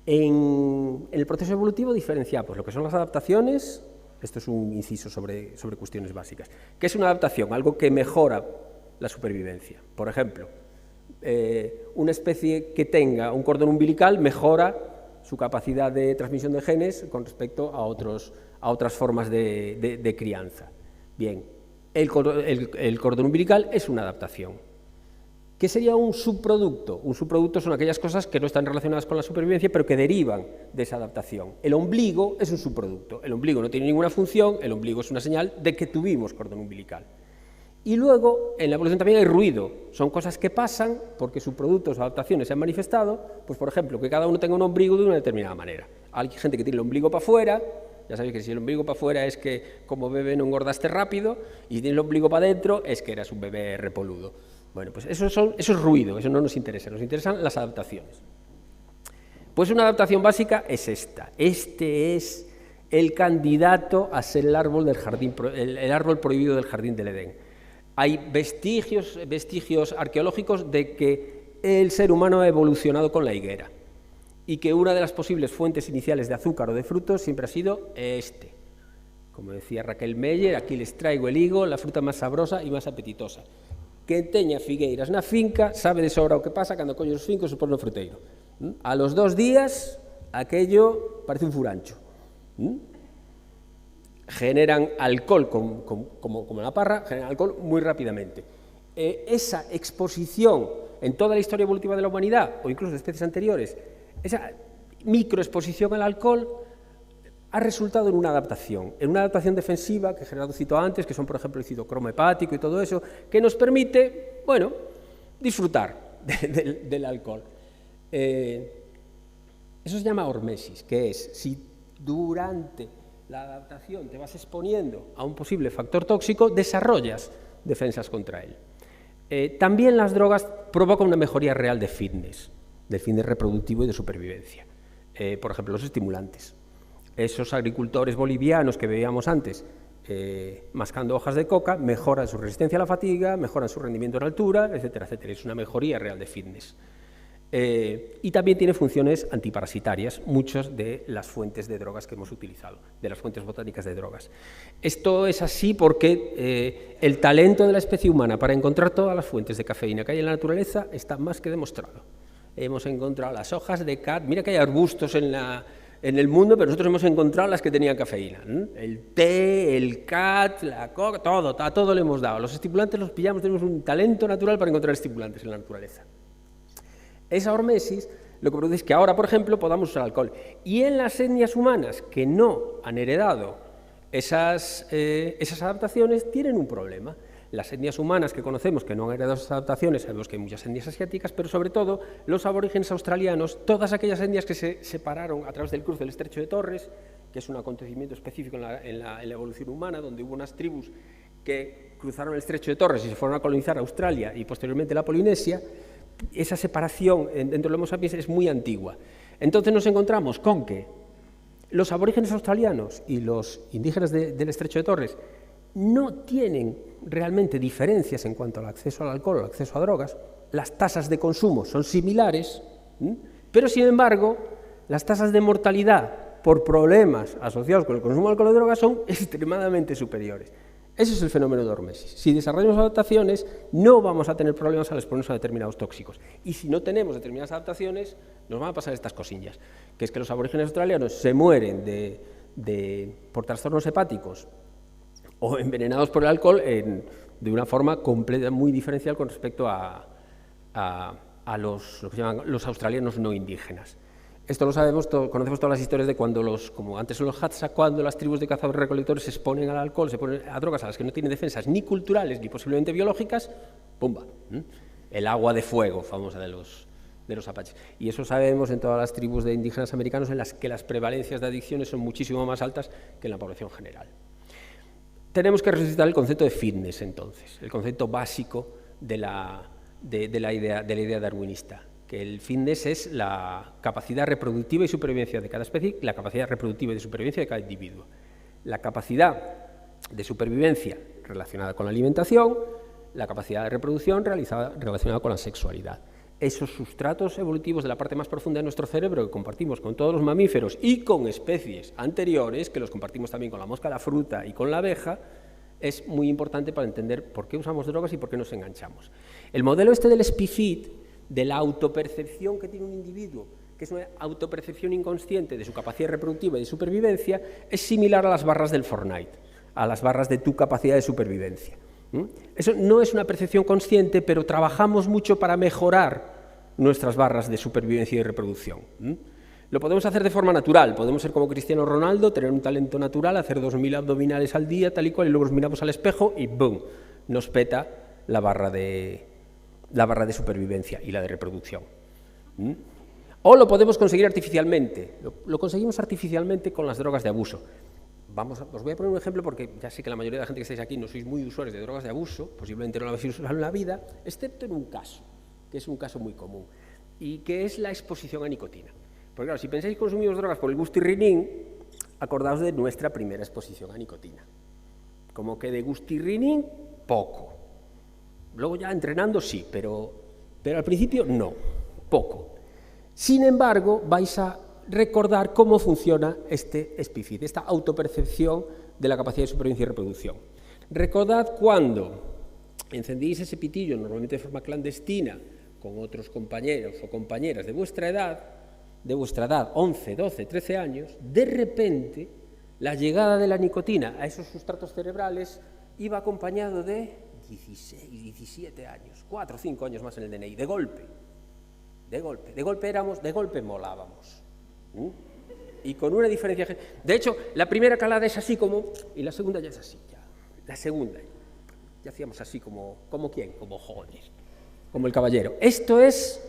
En el proceso evolutivo diferenciamos lo que son las adaptaciones, esto es un inciso sobre cuestiones básicas, que es una adaptación, algo que mejora la supervivencia. Por ejemplo, una especie que tenga un cordón umbilical mejora su capacidad de transmisión de genes con respecto a otras formas de crianza. Bien, el cordón umbilical es una adaptación. ¿Qué sería un subproducto? Un subproducto son aquellas cosas que no están relacionadas con la supervivencia, pero que derivan de esa adaptación. El ombligo es un subproducto. El ombligo no tiene ninguna función, el ombligo es una señal de que tuvimos cordón umbilical. Y luego, en la evolución también hay ruido. Son cosas que pasan porque subproductos o adaptaciones se han manifestado, pues por ejemplo, que cada uno tenga un ombligo de una determinada manera. Hay gente que tiene el ombligo para afuera, ya sabéis que si el ombligo para afuera es que como bebé no engordaste rápido, y si tienes el ombligo para adentro es que eras un bebé repoludo. Bueno, pues eso es ruido, eso no nos interesa, nos interesan las adaptaciones. Pues una adaptación básica es esta. Este es el candidato a ser el árbol del jardín, el árbol prohibido del jardín del Edén. Hay vestigios arqueológicos de que el ser humano ha evolucionado con la higuera y que una de las posibles fuentes iniciales de azúcar o de frutos siempre ha sido este. Como decía Raquel Meyer, aquí les traigo el higo, la fruta más sabrosa y más apetitosa. Quen teña figueiras na finca sabe de sobra o que pasa cando colle os fincos e pon no fruteiro. A los 2 días, aquello parece un furancho. Generan alcohol, como la parra, generan alcohol muy rápidamente. Esa exposición en toda la historia evolutiva de la humanidad, o incluso de especies anteriores, esa microexposición al alcohol ha resultado en una adaptación defensiva, que Gerardo citó antes, que son, por ejemplo, el citocromo hepático y todo eso, que nos permite, bueno, disfrutar del alcohol. Eso se llama hormesis, que es, si durante la adaptación te vas exponiendo a un posible factor tóxico, desarrollas defensas contra él. También las drogas provocan una mejoría real del fitness reproductivo y de supervivencia. Por ejemplo, los estimulantes. Esos agricultores bolivianos que veíamos antes mascando hojas de coca mejoran su resistencia a la fatiga, mejoran su rendimiento en altura, etcétera, etcétera. Es una mejoría real de fitness. Y también tiene funciones antiparasitarias, muchas de las fuentes de drogas que hemos utilizado, de las fuentes botánicas de drogas. Esto es así porque el talento de la especie humana para encontrar todas las fuentes de cafeína que hay en la naturaleza está más que demostrado. Hemos encontrado las hojas de cat, mira que hay arbustos en el mundo, pero nosotros hemos encontrado las que tenían cafeína. El té, el cat, la coca, todo, a todo le hemos dado. Los estimulantes los pillamos, tenemos un talento natural para encontrar estimulantes en la naturaleza. Esa hormesis lo que produce es que ahora, por ejemplo, podamos usar alcohol. Y en las etnias humanas que no han heredado esas adaptaciones, tienen un problema. Las etnias humanas que conocemos que no han heredado esas adaptaciones, sabemos que hay muchas etnias asiáticas, pero sobre todo los aborígenes australianos, todas aquellas etnias que se separaron a través del cruce del Estrecho de Torres, que es un acontecimiento específico en la evolución humana, donde hubo unas tribus que cruzaron el Estrecho de Torres y se fueron a colonizar Australia y posteriormente la Polinesia. Esa separación dentro del Homo sapiens es muy antigua. Entonces nos encontramos con que los aborígenes australianos y los indígenas del Estrecho de Torres no tienen realmente diferencias en cuanto al acceso al alcohol o al acceso a drogas. Las tasas de consumo son similares, pero sin embargo las tasas de mortalidad por problemas asociados con el consumo de alcohol y drogas son extremadamente superiores. Ese es el fenómeno de hormesis. Si desarrollamos adaptaciones, no vamos a tener problemas al exponernos a determinados tóxicos. Y si no tenemos determinadas adaptaciones, nos van a pasar estas cosillas, que es que los aborígenes australianos se mueren por trastornos hepáticos o envenenados por el alcohol de una forma completa, muy diferencial con respecto a lo que llaman los australianos no indígenas. Esto lo sabemos, conocemos todas las historias de cuando como antes son los Hadza, cuando las tribus de cazadores-recolectores se exponen al alcohol, se exponen a drogas a las que no tienen defensas ni culturales ni posiblemente biológicas, ¡pumba! El agua de fuego, famosa de los apaches. Y eso sabemos en todas las tribus de indígenas americanos en las que las prevalencias de adicciones son muchísimo más altas que en la población general. Tenemos que resucitar el concepto de fitness, entonces, el concepto básico de la idea darwinista. Que el fitness es la capacidad reproductiva y supervivencia de cada especie, la capacidad reproductiva y de supervivencia de cada individuo. La capacidad de supervivencia relacionada con la alimentación, la capacidad de reproducción relacionada con la sexualidad. Esos sustratos evolutivos de la parte más profunda de nuestro cerebro que compartimos con todos los mamíferos y con especies anteriores, que los compartimos también con la mosca, la fruta y con la abeja, es muy importante para entender por qué usamos drogas y por qué nos enganchamos. El modelo este del SPFIT, de la autopercepción que tiene un individuo, que es una autopercepción inconsciente de su capacidad reproductiva y de supervivencia, es similar a las barras del Fortnite, a las barras de tu capacidad de supervivencia. Eso no es una percepción consciente, pero trabajamos mucho para mejorar nuestras barras de supervivencia y reproducción. Lo podemos hacer de forma natural, podemos ser como Cristiano Ronaldo, tener un talento natural, hacer 2000 abdominales al día, tal y cual, y luego nos miramos al espejo y ¡boom!, nos peta la barra de supervivencia y la de reproducción. O lo podemos conseguir artificialmente. Lo conseguimos artificialmente con las drogas de abuso. Os voy a poner un ejemplo porque ya sé que la mayoría de la gente que estáis aquí no sois muy usuarios de drogas de abuso, posiblemente no lo habéis usado en la vida, excepto en un caso, que es un caso muy común, y que es la exposición a nicotina. Porque claro, si pensáis que consumimos drogas por el gustirrinín, acordaos de nuestra primera exposición a nicotina. Como que de gustirrinín, poco. Luego ya entrenando sí, pero al principio no, poco. Sin embargo, vais a recordar cómo funciona este SPFIT, esta autopercepción de la capacidad de supervivencia y reproducción. Recordad cuando encendéis ese pitillo, normalmente de forma clandestina, con otros compañeros o compañeras de vuestra edad, 11, 12, 13 años, de repente la llegada de la nicotina a esos sustratos cerebrales iba acompañado de 16, 17 años, 4 o 5 años más en el DNI, de golpe molábamos. Y con una diferencia. De hecho, la primera calada es así como, y la segunda ya es así, ya. La segunda, ya hacíamos así como ¿quién? Como joder, como el caballero. Esto es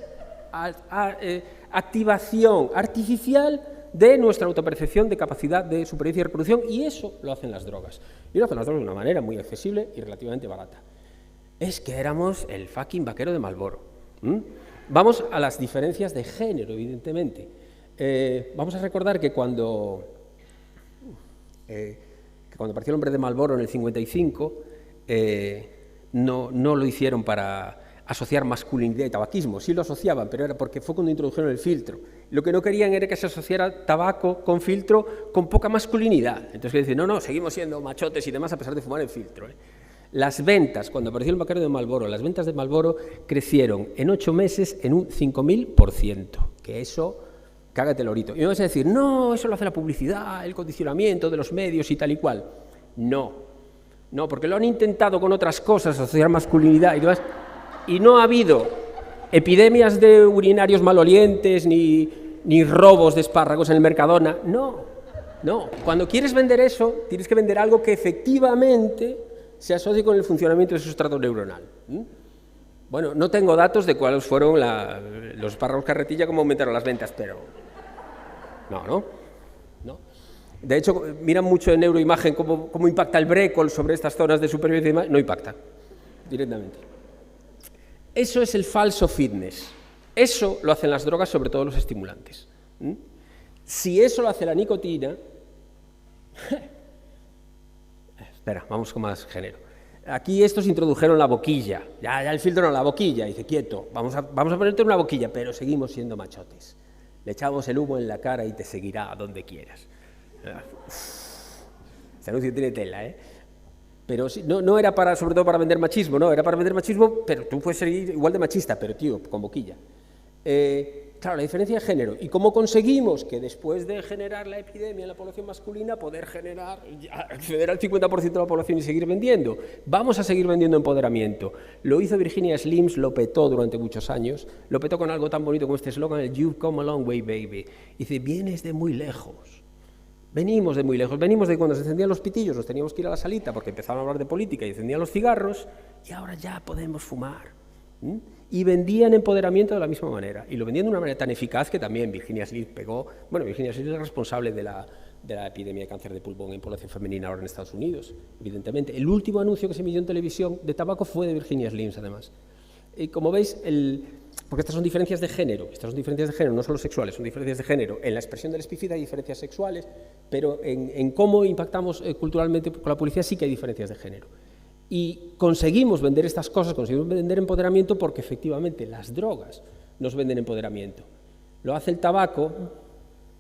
activación artificial de nuestra autopercepción de capacidad de supervivencia y reproducción, y eso lo hacen las drogas. Y lo hacen las drogas de una manera muy accesible y relativamente barata. Es que éramos el fucking vaquero de Marlboro. Vamos a las diferencias de género, evidentemente. Vamos a recordar que cuando apareció el hombre de Marlboro en el 55, no lo hicieron para asociar masculinidad y tabaquismo. Sí lo asociaban, pero era porque fue cuando introdujeron el filtro. Lo que no querían era que se asociara tabaco con filtro con poca masculinidad. Entonces dicen, no, seguimos siendo machotes y demás a pesar de fumar el filtro. Las ventas, cuando apareció el Bacardi de Marlboro, las ventas de Marlboro crecieron en 8 meses en un 5000%, que eso, cágate el lorito. Y me vas a decir, no, eso lo hace la publicidad, el condicionamiento de los medios y tal y cual. No, porque lo han intentado con otras cosas, asociar masculinidad y demás, y no ha habido epidemias de urinarios malolientes ni robos de espárragos en el Mercadona. No. Cuando quieres vender eso, tienes que vender algo que efectivamente se asocie con el funcionamiento de su sustrato neuronal. Bueno, no tengo datos de cuáles fueron los espárragos carretilla, cómo aumentaron las ventas, pero no. De hecho, miran mucho en neuroimagen cómo impacta el brécol sobre estas zonas de supervivencia y demás. No impacta directamente. Eso es el falso fitness. Eso lo hacen las drogas, sobre todo los estimulantes. Si eso lo hace la nicotina... Espera, vamos con más género. Aquí estos introdujeron la boquilla. Ya el filtro no, la boquilla. Dice, quieto, vamos a ponerte una boquilla, pero seguimos siendo machotes. Le echamos el humo en la cara y te seguirá a donde quieras. Este anuncio tiene tela, ¿eh? Pero sí, no era sobre todo para vender machismo, no, era para vender machismo, pero tú puedes ser igual de machista, pero tío, con boquilla. Claro, la diferencia de género. ¿Y cómo conseguimos que después de generar la epidemia en la población masculina, poder acceder al 50% de la población y seguir vendiendo? Vamos a seguir vendiendo empoderamiento. Lo hizo Virginia Slims, lo petó durante muchos años, lo petó con algo tan bonito como este eslogan, el You've come a long way, baby. Dice, vienes de muy lejos. Venimos de muy lejos, venimos de cuando se encendían los pitillos, nos teníamos que ir a la salita porque empezaban a hablar de política y encendían los cigarros, y ahora ya podemos fumar. Y vendían empoderamiento de la misma manera, y lo vendían de una manera tan eficaz que también Virginia Slims pegó. Bueno, Virginia Slims es responsable de la epidemia de cáncer de pulmón en población femenina ahora en Estados Unidos, evidentemente. El último anuncio que se emitió en televisión de tabaco fue de Virginia Slims, además. Y como veis, porque estas son diferencias de género, no solo sexuales, son diferencias de género. En la expresión del espífice hay diferencias sexuales, pero en cómo impactamos culturalmente con la publicidad sí que hay diferencias de género. Y conseguimos vender estas cosas, conseguimos vender empoderamiento porque efectivamente las drogas nos venden empoderamiento. Lo hace el tabaco,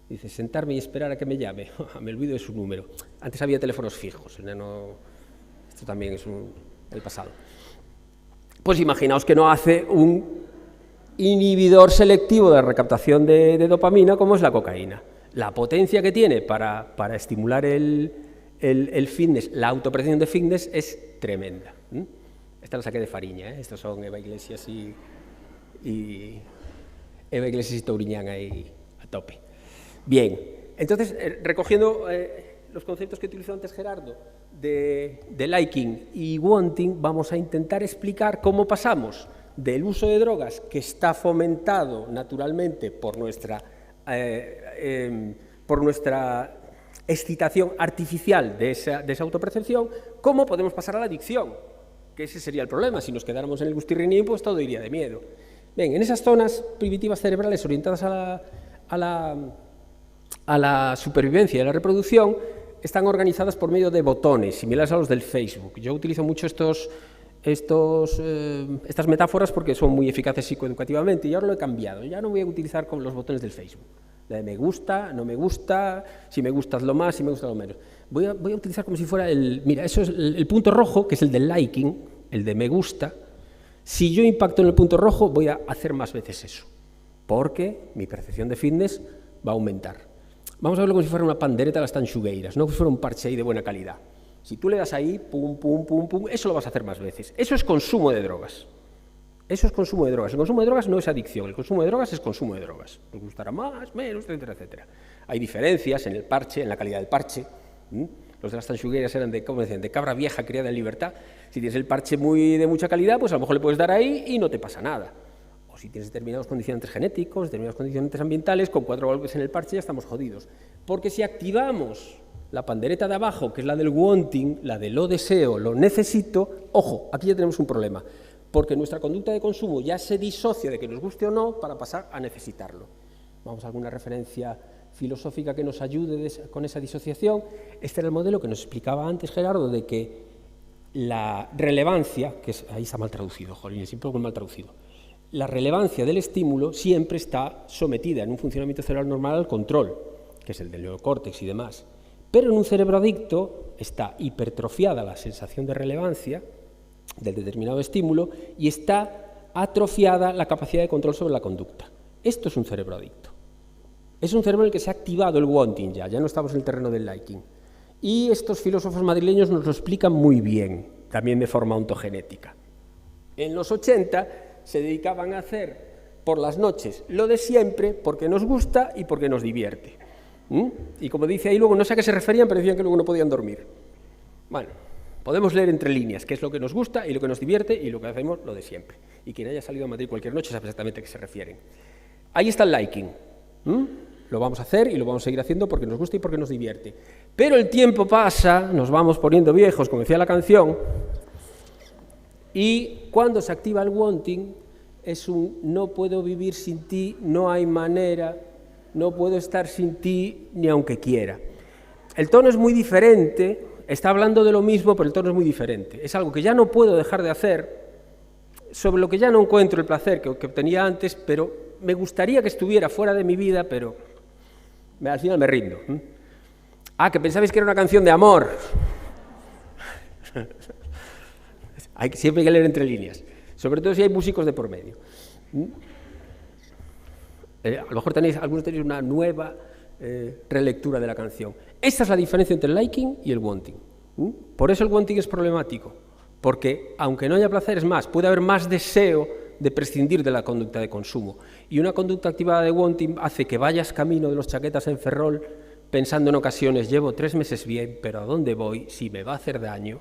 dice, sentarme y esperar a que me llame, me olvido de su número. Antes había teléfonos fijos, esto también es el pasado. Pues imaginaos que no hace un inhibidor selectivo de la recaptación de dopamina como es la cocaína. La potencia que tiene para estimular el fitness, la autopercepción de fitness es tremenda. Esta la saqué de Fariña, estos son Eva Iglesias y Touriñán ahí a tope. Bien, entonces recogiendo los conceptos que utilizó antes Gerardo de liking y wanting, vamos a intentar explicar cómo pasamos del uso de drogas que está fomentado naturalmente por nuestra excitación artificial de esa autopercepción, cómo podemos pasar a la adicción, que ese sería el problema. Si nos quedáramos en el gustirrinín, pues todo iría de miedo. Bien, en esas zonas primitivas cerebrales orientadas a la supervivencia y a la reproducción, están organizadas por medio de botones, similares a los del Facebook. Yo utilizo mucho estas metáforas porque son muy eficaces psicoeducativamente, y ahora lo he cambiado. Ya no voy a utilizar como los botones del Facebook. La de me gusta, no me gusta, si me gustas lo más, si me gusta lo menos. Voy a utilizar como si fuera mira, eso es el punto rojo, que es el del liking, el de me gusta. Si yo impacto en el punto rojo, voy a hacer más veces eso, porque mi percepción de fitness va a aumentar. Vamos a verlo como si fuera una pandereta de las tanchugueiras, no como si fuera un parche ahí de buena calidad. Si tú le das ahí, pum, pum, pum, pum, eso lo vas a hacer más veces. Eso es consumo de drogas. Eso es consumo de drogas. El consumo de drogas no es adicción, el consumo de drogas es consumo de drogas. Nos gustará más, menos, etcétera, etcétera. Hay diferencias en el parche, en la calidad del parche. Los de las tanchugueiras eran de cabra vieja criada en libertad. Si tienes el parche de mucha calidad, pues a lo mejor le puedes dar ahí y no te pasa nada. O si tienes determinados condicionantes genéticos, determinados condicionantes ambientales, con 4 golpes en el parche ya estamos jodidos. Porque si activamos la pandereta de abajo, que es la del wanting, la de lo deseo, lo necesito, ojo, aquí ya tenemos un problema, porque nuestra conducta de consumo ya se disocia de que nos guste o no para pasar a necesitarlo. Vamos a alguna referencia filosófica que nos ayude con esa disociación. Este era el modelo que nos explicaba antes Gerardo, de que la relevancia, ahí está mal traducido, jolín, siempre mal traducido, la relevancia del estímulo siempre está sometida en un funcionamiento cerebral normal al control, que es el del neocórtex y demás. Pero en un cerebro adicto está hipertrofiada la sensación de relevancia del determinado estímulo y está atrofiada la capacidad de control sobre la conducta. Esto es un cerebro adicto. Es un cerebro en el que se ha activado el wanting ya no estamos en el terreno del liking. Y estos filósofos madrileños nos lo explican muy bien, también de forma ontogenética. En los 80 se dedicaban a hacer por las noches lo de siempre porque nos gusta y porque nos divierte. Y como dice ahí luego, no sé a qué se referían, pero decían que luego no podían dormir. Bueno, podemos leer entre líneas qué es lo que nos gusta y lo que nos divierte y lo que hacemos lo de siempre. Y quien haya salido a Madrid cualquier noche sabe exactamente a qué se refieren. Ahí está el liking. Lo vamos a hacer y lo vamos a seguir haciendo porque nos gusta y porque nos divierte. Pero el tiempo pasa, nos vamos poniendo viejos, como decía la canción, y cuando se activa el wanting es un no puedo vivir sin ti, no hay manera, no puedo estar sin ti ni aunque quiera. El tono es muy diferente, está hablando de lo mismo, pero el tono es muy diferente. Es algo que ya no puedo dejar de hacer, sobre lo que ya no encuentro el placer que obtenía antes, pero me gustaría que estuviera fuera de mi vida, pero al final me rindo. Ah, que pensabais que era una canción de amor. Siempre hay que leer entre líneas, sobre todo si hay músicos de por medio. A lo mejor algunos tenéis una nueva relectura de la canción. Esta es la diferencia entre el liking y el wanting. Por eso el wanting es problemático, porque aunque no haya placer, es más, puede haber más deseo de prescindir de la conducta de consumo. Y una conducta activada de wanting hace que vayas camino de los chaquetas en Ferrol pensando en ocasiones, llevo 3 meses bien, pero ¿a dónde voy si me va a hacer daño?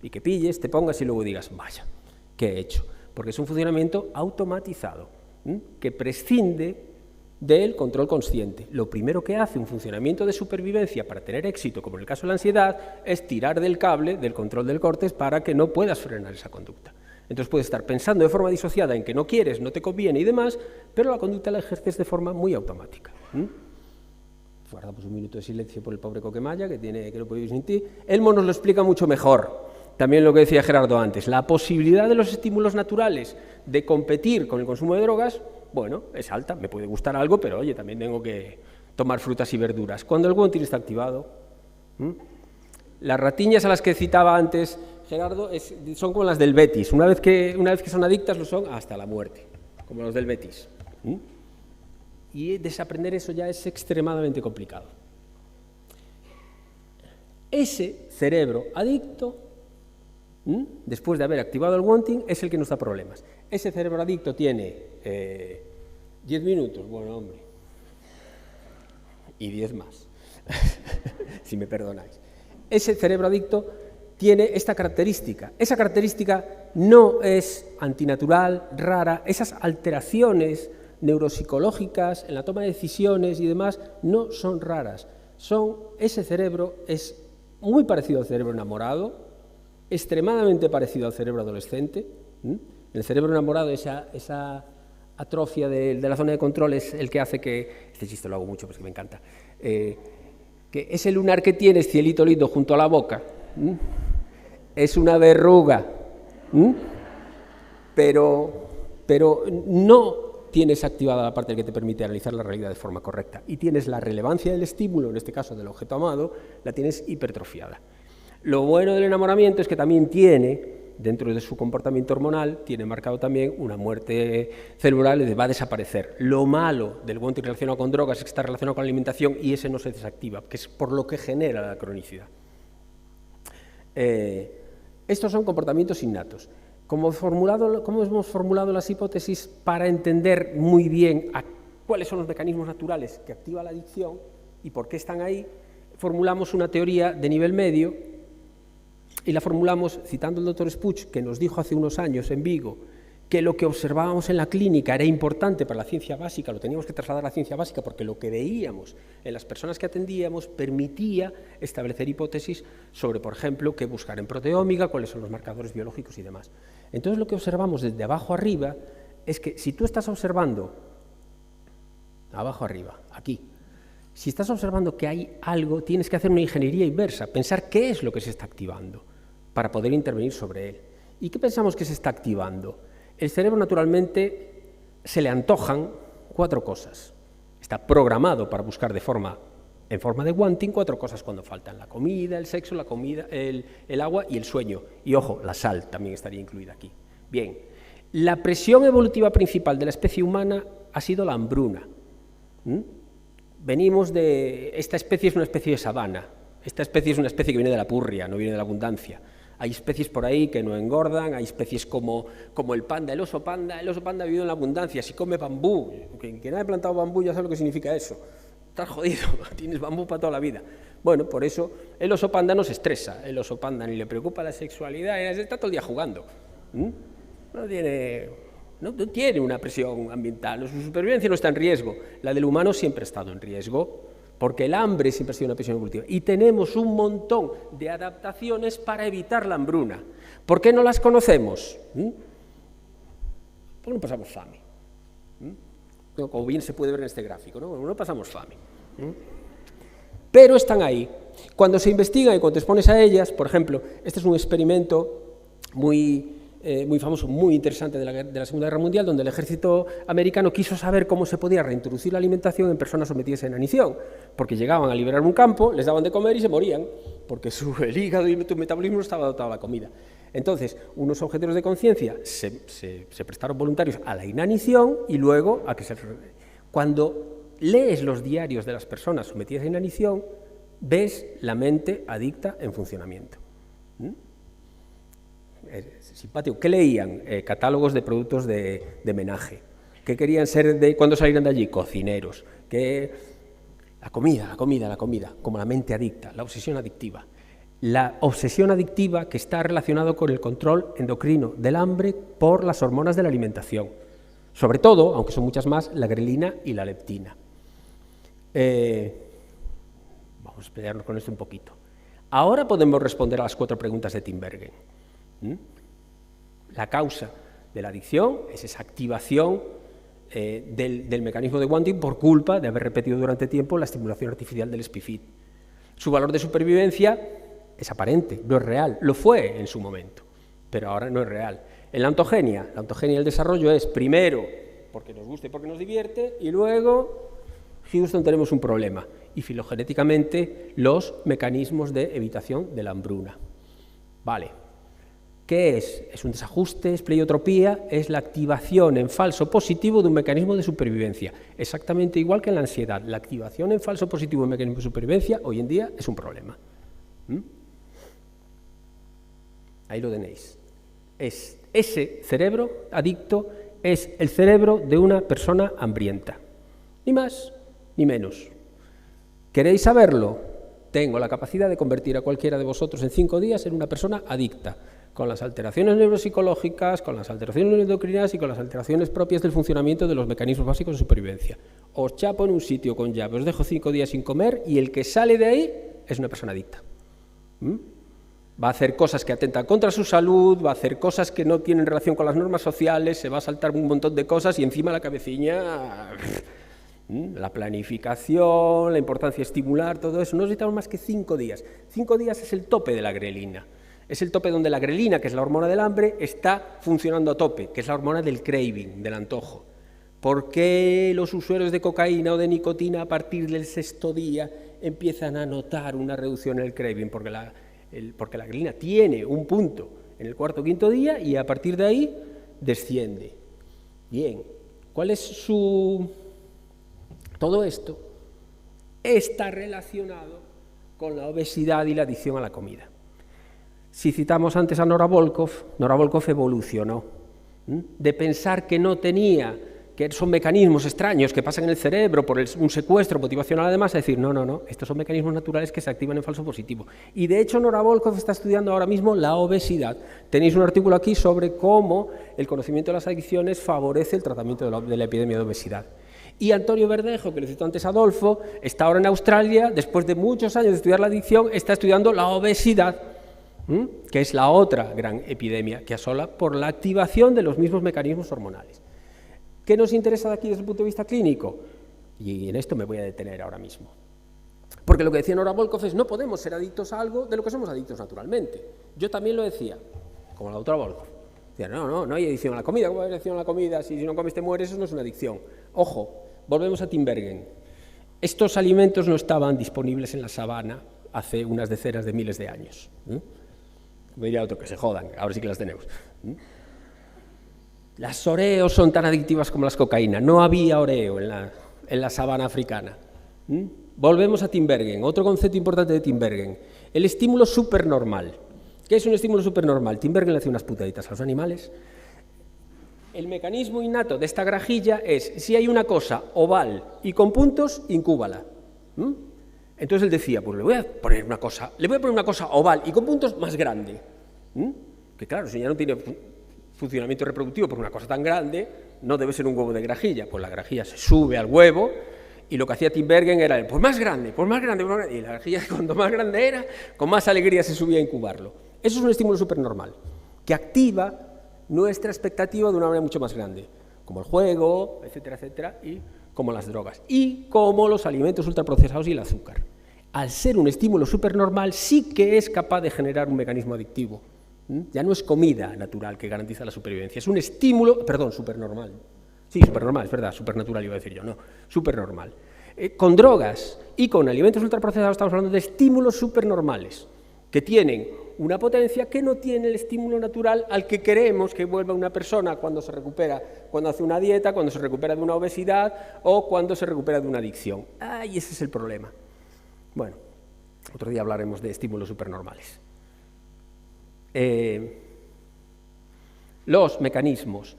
Y que pilles, te pongas y luego digas, vaya, ¿qué he hecho? Porque es un funcionamiento automatizado, que prescinde del control consciente. Lo primero que hace un funcionamiento de supervivencia para tener éxito, como en el caso de la ansiedad, es tirar del cable del control del córtex para que no puedas frenar esa conducta. Entonces puedes estar pensando de forma disociada en que no quieres, no te conviene y demás, pero la conducta la ejerces de forma muy automática. Guardamos un minuto de silencio por el pobre Coquemaya, que no puede vivir sin ti. Elmo nos lo explica mucho mejor. También lo que decía Gerardo antes, la posibilidad de los estímulos naturales de competir con el consumo de drogas, bueno, es alta, me puede gustar algo, pero oye, también tengo que tomar frutas y verduras. Cuando el wanting está activado, las ratiñas a las que citaba antes Gerardo son como las del Betis, una vez que son adictas lo son hasta la muerte, como los del Betis. Y desaprender eso ya es extremadamente complicado. Ese cerebro adicto, después de haber activado el wanting, es el que nos da problemas. Ese cerebro adicto tiene 10 minutos, bueno, hombre, y 10 más, si me perdonáis. Ese cerebro adicto tiene esta característica. Esa característica no es antinatural, rara. Esas alteraciones neuropsicológicas en la toma de decisiones y demás no son raras. Ese cerebro es muy parecido al cerebro enamorado, extremadamente parecido al cerebro adolescente. El cerebro enamorado, esa atrofia de la zona de control es el que hace que, este chiste lo hago mucho porque me encanta, que ese lunar que tienes, cielito lindo, junto a la boca, es una verruga, pero no tienes activada la parte que te permite analizar la realidad de forma correcta y tienes la relevancia del estímulo, en este caso del objeto amado, la tienes hipertrofiada. Lo bueno del enamoramiento es que también tiene, dentro de su comportamiento hormonal, tiene marcado también una muerte celular y va a desaparecer. Lo malo del wanting relacionado con drogas es que está relacionado con la alimentación y ese no se desactiva, que es por lo que genera la cronicidad. Estos son comportamientos innatos. ¿Cómo hemos formulado las hipótesis para entender muy bien cuáles son los mecanismos naturales que activan la adicción y por qué están ahí? Formulamos una teoría de nivel medio y la formulamos citando al doctor Spuch, que nos dijo hace unos años en Vigo que lo que observábamos en la clínica era importante para la ciencia básica, lo teníamos que trasladar a la ciencia básica porque lo que veíamos en las personas que atendíamos permitía establecer hipótesis sobre, por ejemplo, qué buscar en proteómica, cuáles son los marcadores biológicos y demás. Entonces lo que observamos desde abajo arriba es que si tú estás observando, abajo arriba, aquí, si estás observando que hay algo, tienes que hacer una ingeniería inversa, pensar qué es lo que se está activando. para poder intervenir sobre él. ¿Y qué pensamos que se está activando? El cerebro, naturalmente, se le antojan 4 cosas. Está programado para buscar en forma de wanting 4 cosas cuando faltan: la comida, el sexo, la comida, el agua y el sueño. Y ojo, la sal también estaría incluida aquí. Bien, la presión evolutiva principal de la especie humana ha sido la hambruna. Venimos de... Esta especie es una especie de sabana. Esta especie es una especie que viene de la purria, no viene de la abundancia. Hay especies por ahí que no engordan, hay especies como el panda, el oso panda ha vivido en la abundancia, si come bambú, quien haya plantado bambú ya sabe lo que significa eso, estás jodido, tienes bambú para toda la vida. Bueno, por eso el oso panda no se estresa, el oso panda ni le preocupa la sexualidad, está todo el día jugando, no tiene una presión ambiental, su supervivencia no está en riesgo, la del humano siempre ha estado en riesgo, porque el hambre siempre ha sido una presión evolutiva. Y tenemos un montón de adaptaciones para evitar la hambruna. ¿Por qué no las conocemos? Porque no pasamos fame. Como bien se puede ver en este gráfico, no pasamos fame. Pero están ahí. Cuando se investigan y cuando te expones a ellas, por ejemplo, este es un experimento muy famoso, muy interesante de la Segunda Guerra Mundial, donde el ejército americano quiso saber cómo se podía reintroducir la alimentación en personas sometidas a inanición, porque llegaban a liberar un campo, les daban de comer y se morían, porque el hígado y tu metabolismo no estaba dotado a la comida. Entonces, unos objetores de conciencia se prestaron voluntarios a la inanición y luego a que se... Cuando lees los diarios de las personas sometidas a inanición, ves la mente adicta en funcionamiento. Simpático. ¿Qué leían? Catálogos de productos de menaje. ¿Qué querían ser cuando salieran de allí? Cocineros. La comida, como la mente adicta, la obsesión adictiva. La obsesión adictiva que está relacionado con el control endocrino del hambre por las hormonas de la alimentación. Sobre todo, aunque son muchas más, la grelina y la leptina. Vamos a explayarnos con esto un poquito. Ahora podemos responder a las 4 preguntas de Tinbergen. La causa de la adicción es esa activación del mecanismo de wanting por culpa de haber repetido durante tiempo la estimulación artificial del SPFIT. Su valor de supervivencia es aparente, no es real, lo fue en su momento, pero ahora no es real. En la ontogenia del desarrollo es primero porque nos gusta y porque nos divierte, y luego, Houston, tenemos un problema, y filogenéticamente los mecanismos de evitación de la hambruna. Vale. ¿Qué es? Es un desajuste, es pleiotropía, es la activación en falso positivo de un mecanismo de supervivencia. Exactamente igual que en la ansiedad. La activación en falso positivo de un mecanismo de supervivencia hoy en día es un problema. Ahí lo tenéis. Ese cerebro adicto es el cerebro de una persona hambrienta. Ni más ni menos. ¿Queréis saberlo? Tengo la capacidad de convertir a cualquiera de vosotros en 5 días en una persona adicta, con las alteraciones neuropsicológicas, con las alteraciones endocrinas y con las alteraciones propias del funcionamiento de los mecanismos básicos de supervivencia. Os chapo en un sitio con llave, os dejo 5 días sin comer y el que sale de ahí es una persona adicta. Va a hacer cosas que atentan contra su salud, va a hacer cosas que no tienen relación con las normas sociales, se va a saltar un montón de cosas y encima la cabecilla, la planificación, la importancia de estimular, todo eso. No necesitamos más que 5 días. 5 días es el tope de la grelina. Es el tope donde la grelina, que es la hormona del hambre, está funcionando a tope, que es la hormona del craving, del antojo. ¿Por qué los usuarios de cocaína o de nicotina a partir del 6º día empiezan a notar una reducción en el craving? Porque la grelina tiene un punto en el 4º o 5º día y a partir de ahí desciende. Bien, ¿cuál es su...? Todo esto está relacionado con la obesidad y la adicción a la comida. Si citamos antes a Nora Volkow evolucionó de pensar que no tenía, que son mecanismos extraños que pasan en el cerebro por un secuestro motivacional además, a decir, no, estos son mecanismos naturales que se activan en falso positivo. Y de hecho Nora Volkow está estudiando ahora mismo la obesidad. Tenéis un artículo aquí sobre cómo el conocimiento de las adicciones favorece el tratamiento de la epidemia de obesidad. Y Antonio Verdejo, que le citó antes Adolfo, está ahora en Australia, después de muchos años de estudiar la adicción, está estudiando la obesidad, que es la otra gran epidemia que asola por la activación de los mismos mecanismos hormonales. ¿Qué nos interesa de aquí desde el punto de vista clínico? Y en esto me voy a detener ahora mismo. Porque lo que decía Nora Volkoff es no podemos ser adictos a algo de lo que somos adictos naturalmente. Yo también lo decía, como la doctora Volkoff. Decía, no hay adicción a la comida. ¿Cómo hay adicción a la comida? Si no comes te mueres, eso no es una adicción. Ojo, volvemos a Tinbergen. Estos alimentos no estaban disponibles en la sabana hace unas decenas de miles de años. Me diría otro, que se jodan, ahora sí que las tenemos. Las oreos son tan adictivas como las cocaína. No había oreo en la sabana africana. Volvemos a Tinbergen, otro concepto importante de Tinbergen. El estímulo supernormal. ¿Qué es un estímulo supernormal? Tinbergen le hace unas putaditas a los animales. El mecanismo innato de esta grajilla es, si hay una cosa oval y con puntos, incúbala. Entonces él decía, pues le voy a poner una cosa oval y con puntos más grande. Que claro, si ya no tiene funcionamiento reproductivo porque una cosa tan grande, no debe ser un huevo de grajilla. Pues la grajilla se sube al huevo y lo que hacía Tinbergen era, pues más grande, pues más grande, pues más grande. Y la grajilla, cuanto más grande era, con más alegría se subía a incubarlo. Eso es un estímulo supernormal, que activa nuestra expectativa de una manera mucho más grande, como el juego, etcétera, etcétera, y como las drogas, y como los alimentos ultraprocesados y el azúcar. Al ser un estímulo supernormal, sí que es capaz de generar un mecanismo adictivo. Ya no es comida natural que garantiza la supervivencia, es un estímulo, perdón, supernormal. Sí, supernormal, es verdad, supernatural iba a decir yo, no, supernormal. Con drogas y con alimentos ultraprocesados estamos hablando de estímulos supernormales, que tienen una potencia que no tiene el estímulo natural al que queremos que vuelva una persona cuando se recupera, cuando hace una dieta, cuando se recupera de una obesidad o cuando se recupera de una adicción. Y ese es el problema. Bueno, otro día hablaremos de estímulos supernormales. Los mecanismos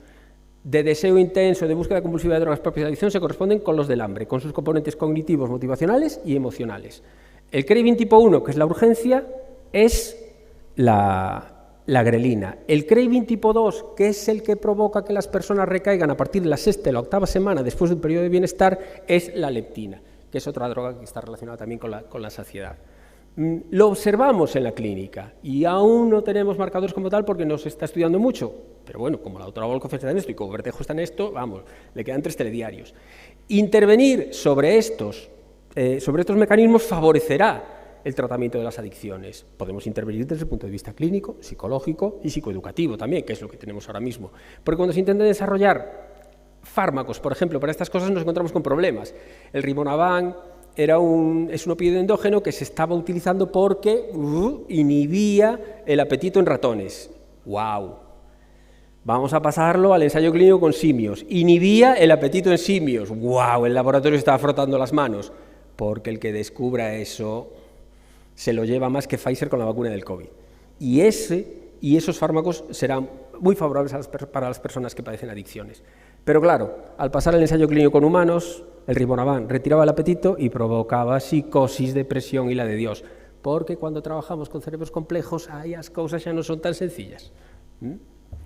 de deseo intenso, de búsqueda compulsiva de drogas propias de adicción se corresponden con los del hambre, con sus componentes cognitivos, motivacionales y emocionales. El craving tipo 1, que es la urgencia, es la grelina. El craving tipo 2, que es el que provoca que las personas recaigan a partir de la sexta y la octava semana después de un periodo de bienestar, es la leptina, que es otra droga que está relacionada también con la saciedad. Lo observamos en la clínica y aún no tenemos marcadores como tal porque no se está estudiando mucho, pero bueno, como la doctora Volkoff está en esto y como Verdejo está en esto, vamos, le quedan 3 telediarios. Intervenir sobre estos mecanismos favorecerá el tratamiento de las adicciones. Podemos intervenir desde el punto de vista clínico, psicológico y psicoeducativo también, que es lo que tenemos ahora mismo. Porque cuando se intenta desarrollar fármacos, por ejemplo, para estas cosas nos encontramos con problemas. El rimonabant es un opioide endógeno que se estaba utilizando porque inhibía el apetito en ratones. ¡Wow! Vamos a pasarlo al ensayo clínico con simios. Inhibía el apetito en simios. ¡Wow! El laboratorio estaba frotando las manos. Porque el que descubra eso se lo lleva más que Pfizer con la vacuna del COVID. Y esos fármacos serán muy favorables para las personas que padecen adicciones. Pero claro, al pasar el ensayo clínico con humanos, el rimonabant retiraba el apetito y provocaba psicosis, depresión y la de Dios. Porque cuando trabajamos con cerebros complejos, las cosas ya no son tan sencillas.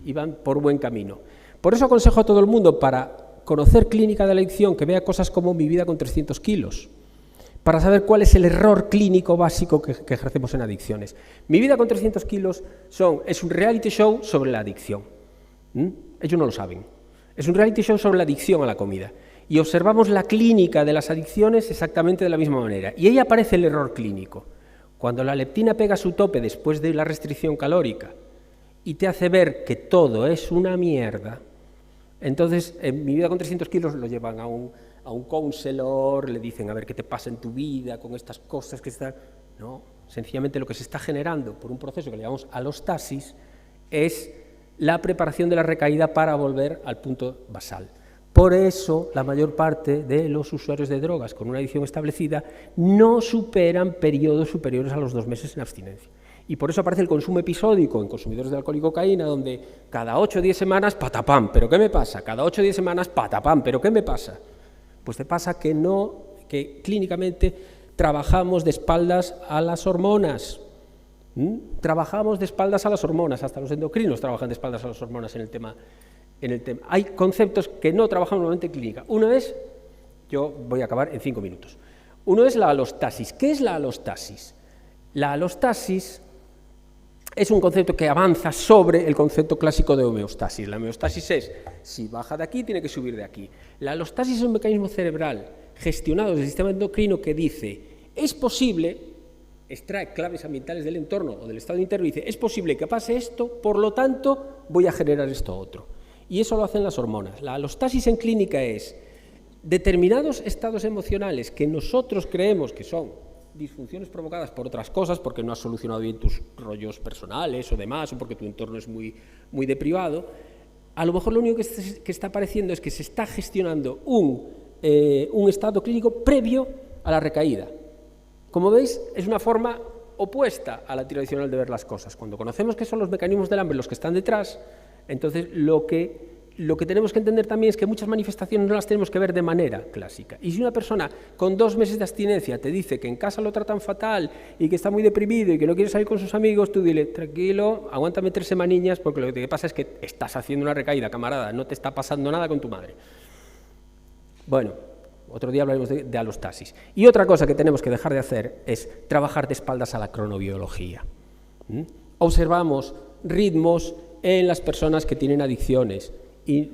Y van por buen camino. Por eso aconsejo a todo el mundo, para conocer clínica de la adicción, que vea cosas como Mi vida con 300 kilos. Para saber cuál es el error clínico básico que ejercemos en adicciones. Mi vida con 300 kilos es un reality show sobre la adicción. Ellos no lo saben. Es un reality show sobre la adicción a la comida. Y observamos la clínica de las adicciones exactamente de la misma manera. Y ahí aparece el error clínico. Cuando la leptina pega su tope después de la restricción calórica y te hace ver que todo es una mierda, entonces en Mi vida con 300 kilos lo llevan a un counselor, le dicen a ver qué te pasa en tu vida con estas cosas que están... No, sencillamente lo que se está generando por un proceso que le llamamos alostasis es la preparación de la recaída para volver al punto basal. Por eso la mayor parte de los usuarios de drogas con una adicción establecida no superan periodos superiores a los 2 meses en abstinencia. Y por eso aparece el consumo episódico en consumidores de alcohol y cocaína, donde cada 8 o 10 semanas, patapam, ¿pero qué me pasa? Cada 8 o 10 semanas, patapam, ¿pero qué me pasa? Pues te pasa que clínicamente trabajamos de espaldas a las hormonas. Trabajamos de espaldas a las hormonas, hasta los endocrinos trabajan de espaldas a las hormonas en el tema. Hay conceptos que no trabajamos normalmente en clínica. Uno es, yo voy a acabar en 5 minutos. Uno es la alostasis. ¿Qué es la alostasis? La alostasis es un concepto que avanza sobre el concepto clásico de homeostasis. La homeostasis es, si baja de aquí, tiene que subir de aquí. La alostasis es un mecanismo cerebral gestionado desde el sistema endocrino que dice, es posible, extrae claves ambientales del entorno o del estado interno y dice, es posible que pase esto, por lo tanto voy a generar esto otro. Y eso lo hacen las hormonas. La alostasis en clínica es determinados estados emocionales que nosotros creemos que son disfunciones provocadas por otras cosas, porque no has solucionado bien tus rollos personales o demás, o porque tu entorno es muy deprivado, a lo mejor lo único que está apareciendo es que se está gestionando un estado clínico previo a la recaída. Como veis, es una forma opuesta a la tradicional de ver las cosas. Cuando conocemos qué son los mecanismos del hambre los que están detrás, entonces lo que tenemos que entender también es que muchas manifestaciones no las tenemos que ver de manera clásica. Y si una persona con 2 meses de abstinencia te dice que en casa lo tratan fatal y que está muy deprimido y que no quiere salir con sus amigos, tú dile, tranquilo, aguántame 3 semanillas porque lo que pasa es que estás haciendo una recaída, camarada, no te está pasando nada con tu madre. Bueno, otro día hablaremos de alostasis. Y otra cosa que tenemos que dejar de hacer es trabajar de espaldas a la cronobiología. Observamos ritmos en las personas que tienen adicciones. Y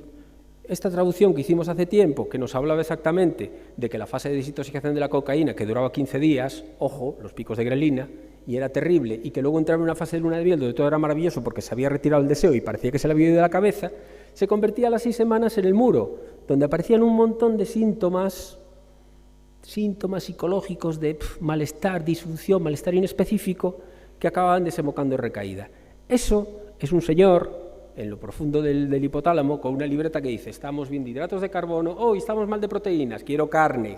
esta traducción que hicimos hace tiempo, que nos hablaba exactamente de que la fase de desintoxicación de la cocaína, que duraba 15 días, ojo, los picos de grelina, y era terrible, y que luego entraba en una fase de luna de miel donde todo era maravilloso porque se había retirado el deseo y parecía que se le había ido de la cabeza, se convertía a las 6 semanas en el muro, donde aparecían un montón de síntomas psicológicos de malestar, disfunción, malestar inespecífico, que acababan desembocando en recaída. Eso es un señor en lo profundo del hipotálamo, con una libreta que dice, estamos bien de hidratos de carbono, hoy estamos mal de proteínas, quiero carne.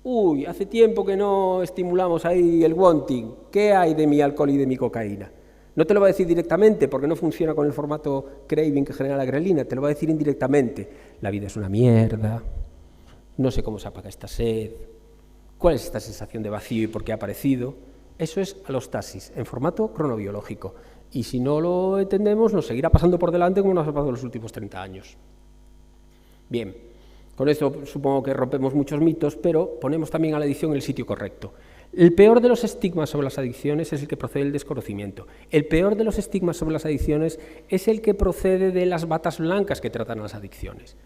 Uy, hace tiempo que no estimulamos ahí el wanting, ¿qué hay de mi alcohol y de mi cocaína? No te lo va a decir directamente, porque no funciona con el formato craving que genera la grelina, te lo va a decir indirectamente. La vida es una mierda, no sé cómo se apaga esta sed, cuál es esta sensación de vacío y por qué ha aparecido. Eso es alostasis, en formato cronobiológico. Y si no lo entendemos, nos seguirá pasando por delante como nos ha pasado en los últimos 30 años. Bien, con esto supongo que rompemos muchos mitos, pero ponemos también a la adicción en el sitio correcto. El peor de los estigmas sobre las adicciones es el que procede del desconocimiento. El peor de los estigmas sobre las adicciones es el que procede de las batas blancas que tratan a las adicciones.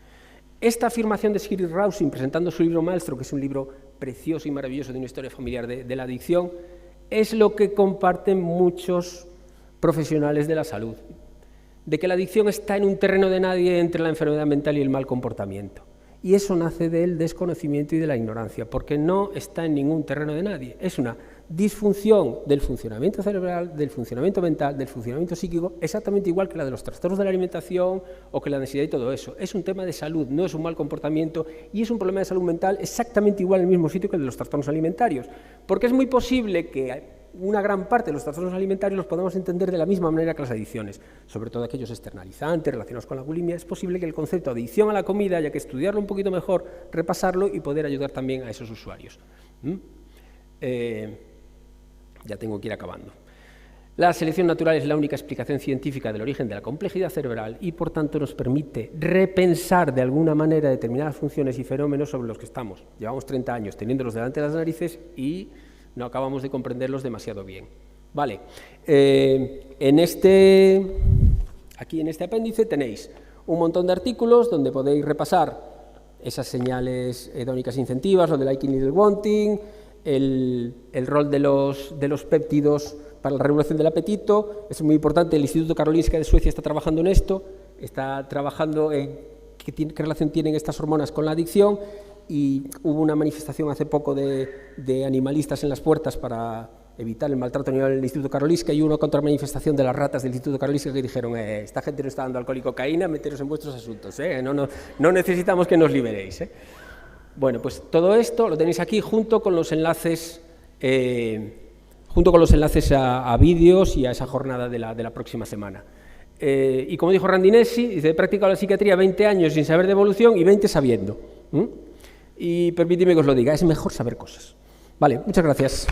Esta afirmación de Sigrid Rausing, presentando su libro Maelstrom, que es un libro precioso y maravilloso de una historia familiar de la adicción, es lo que comparten muchos profesionales de la salud, de que la adicción está en un terreno de nadie entre la enfermedad mental y el mal comportamiento. Y eso nace del desconocimiento y de la ignorancia, porque no está en ningún terreno de nadie. Es una disfunción del funcionamiento cerebral, del funcionamiento mental, del funcionamiento psíquico, exactamente igual que la de los trastornos de la alimentación o que la ansiedad y todo eso. Es un tema de salud, no es un mal comportamiento, y es un problema de salud mental exactamente igual en el mismo sitio que el de los trastornos alimentarios, porque es muy posible que una gran parte de los trastornos alimentarios los podemos entender de la misma manera que las adicciones, sobre todo aquellos externalizantes relacionados con la bulimia. Es posible que el concepto de adicción a la comida haya que estudiarlo un poquito mejor, repasarlo y poder ayudar también a esos usuarios. Ya tengo que ir acabando. La selección natural es la única explicación científica del origen de la complejidad cerebral y, por tanto, nos permite repensar de alguna manera determinadas funciones y fenómenos sobre los que estamos. Llevamos 30 años teniéndolos delante de las narices y no acabamos de comprenderlos demasiado bien. Vale, aquí en este apéndice tenéis un montón de artículos donde podéis repasar esas señales hedónicas incentivas, lo del liking y del wanting, el rol de los péptidos para la regulación del apetito. Es muy importante, el Instituto Karolinska de Suecia está trabajando en esto, está trabajando en qué relación tienen estas hormonas con la adicción. Y hubo una manifestación hace poco de animalistas en las puertas para evitar el maltrato animal en el Instituto Karolinska, y una contramanifestación de las ratas del Instituto Karolinska que dijeron, esta gente no está dando alcohol y cocaína, meteros en vuestros asuntos, no necesitamos que nos liberéis. Bueno, pues todo esto lo tenéis aquí junto con los enlaces a vídeos y a esa jornada de la próxima semana. Y como dijo Randinesi, dice, he practicado la psiquiatría 20 años sin saber de evolución y 20 sabiendo. Y permíteme que os lo diga, es mejor saber cosas. Vale, muchas gracias.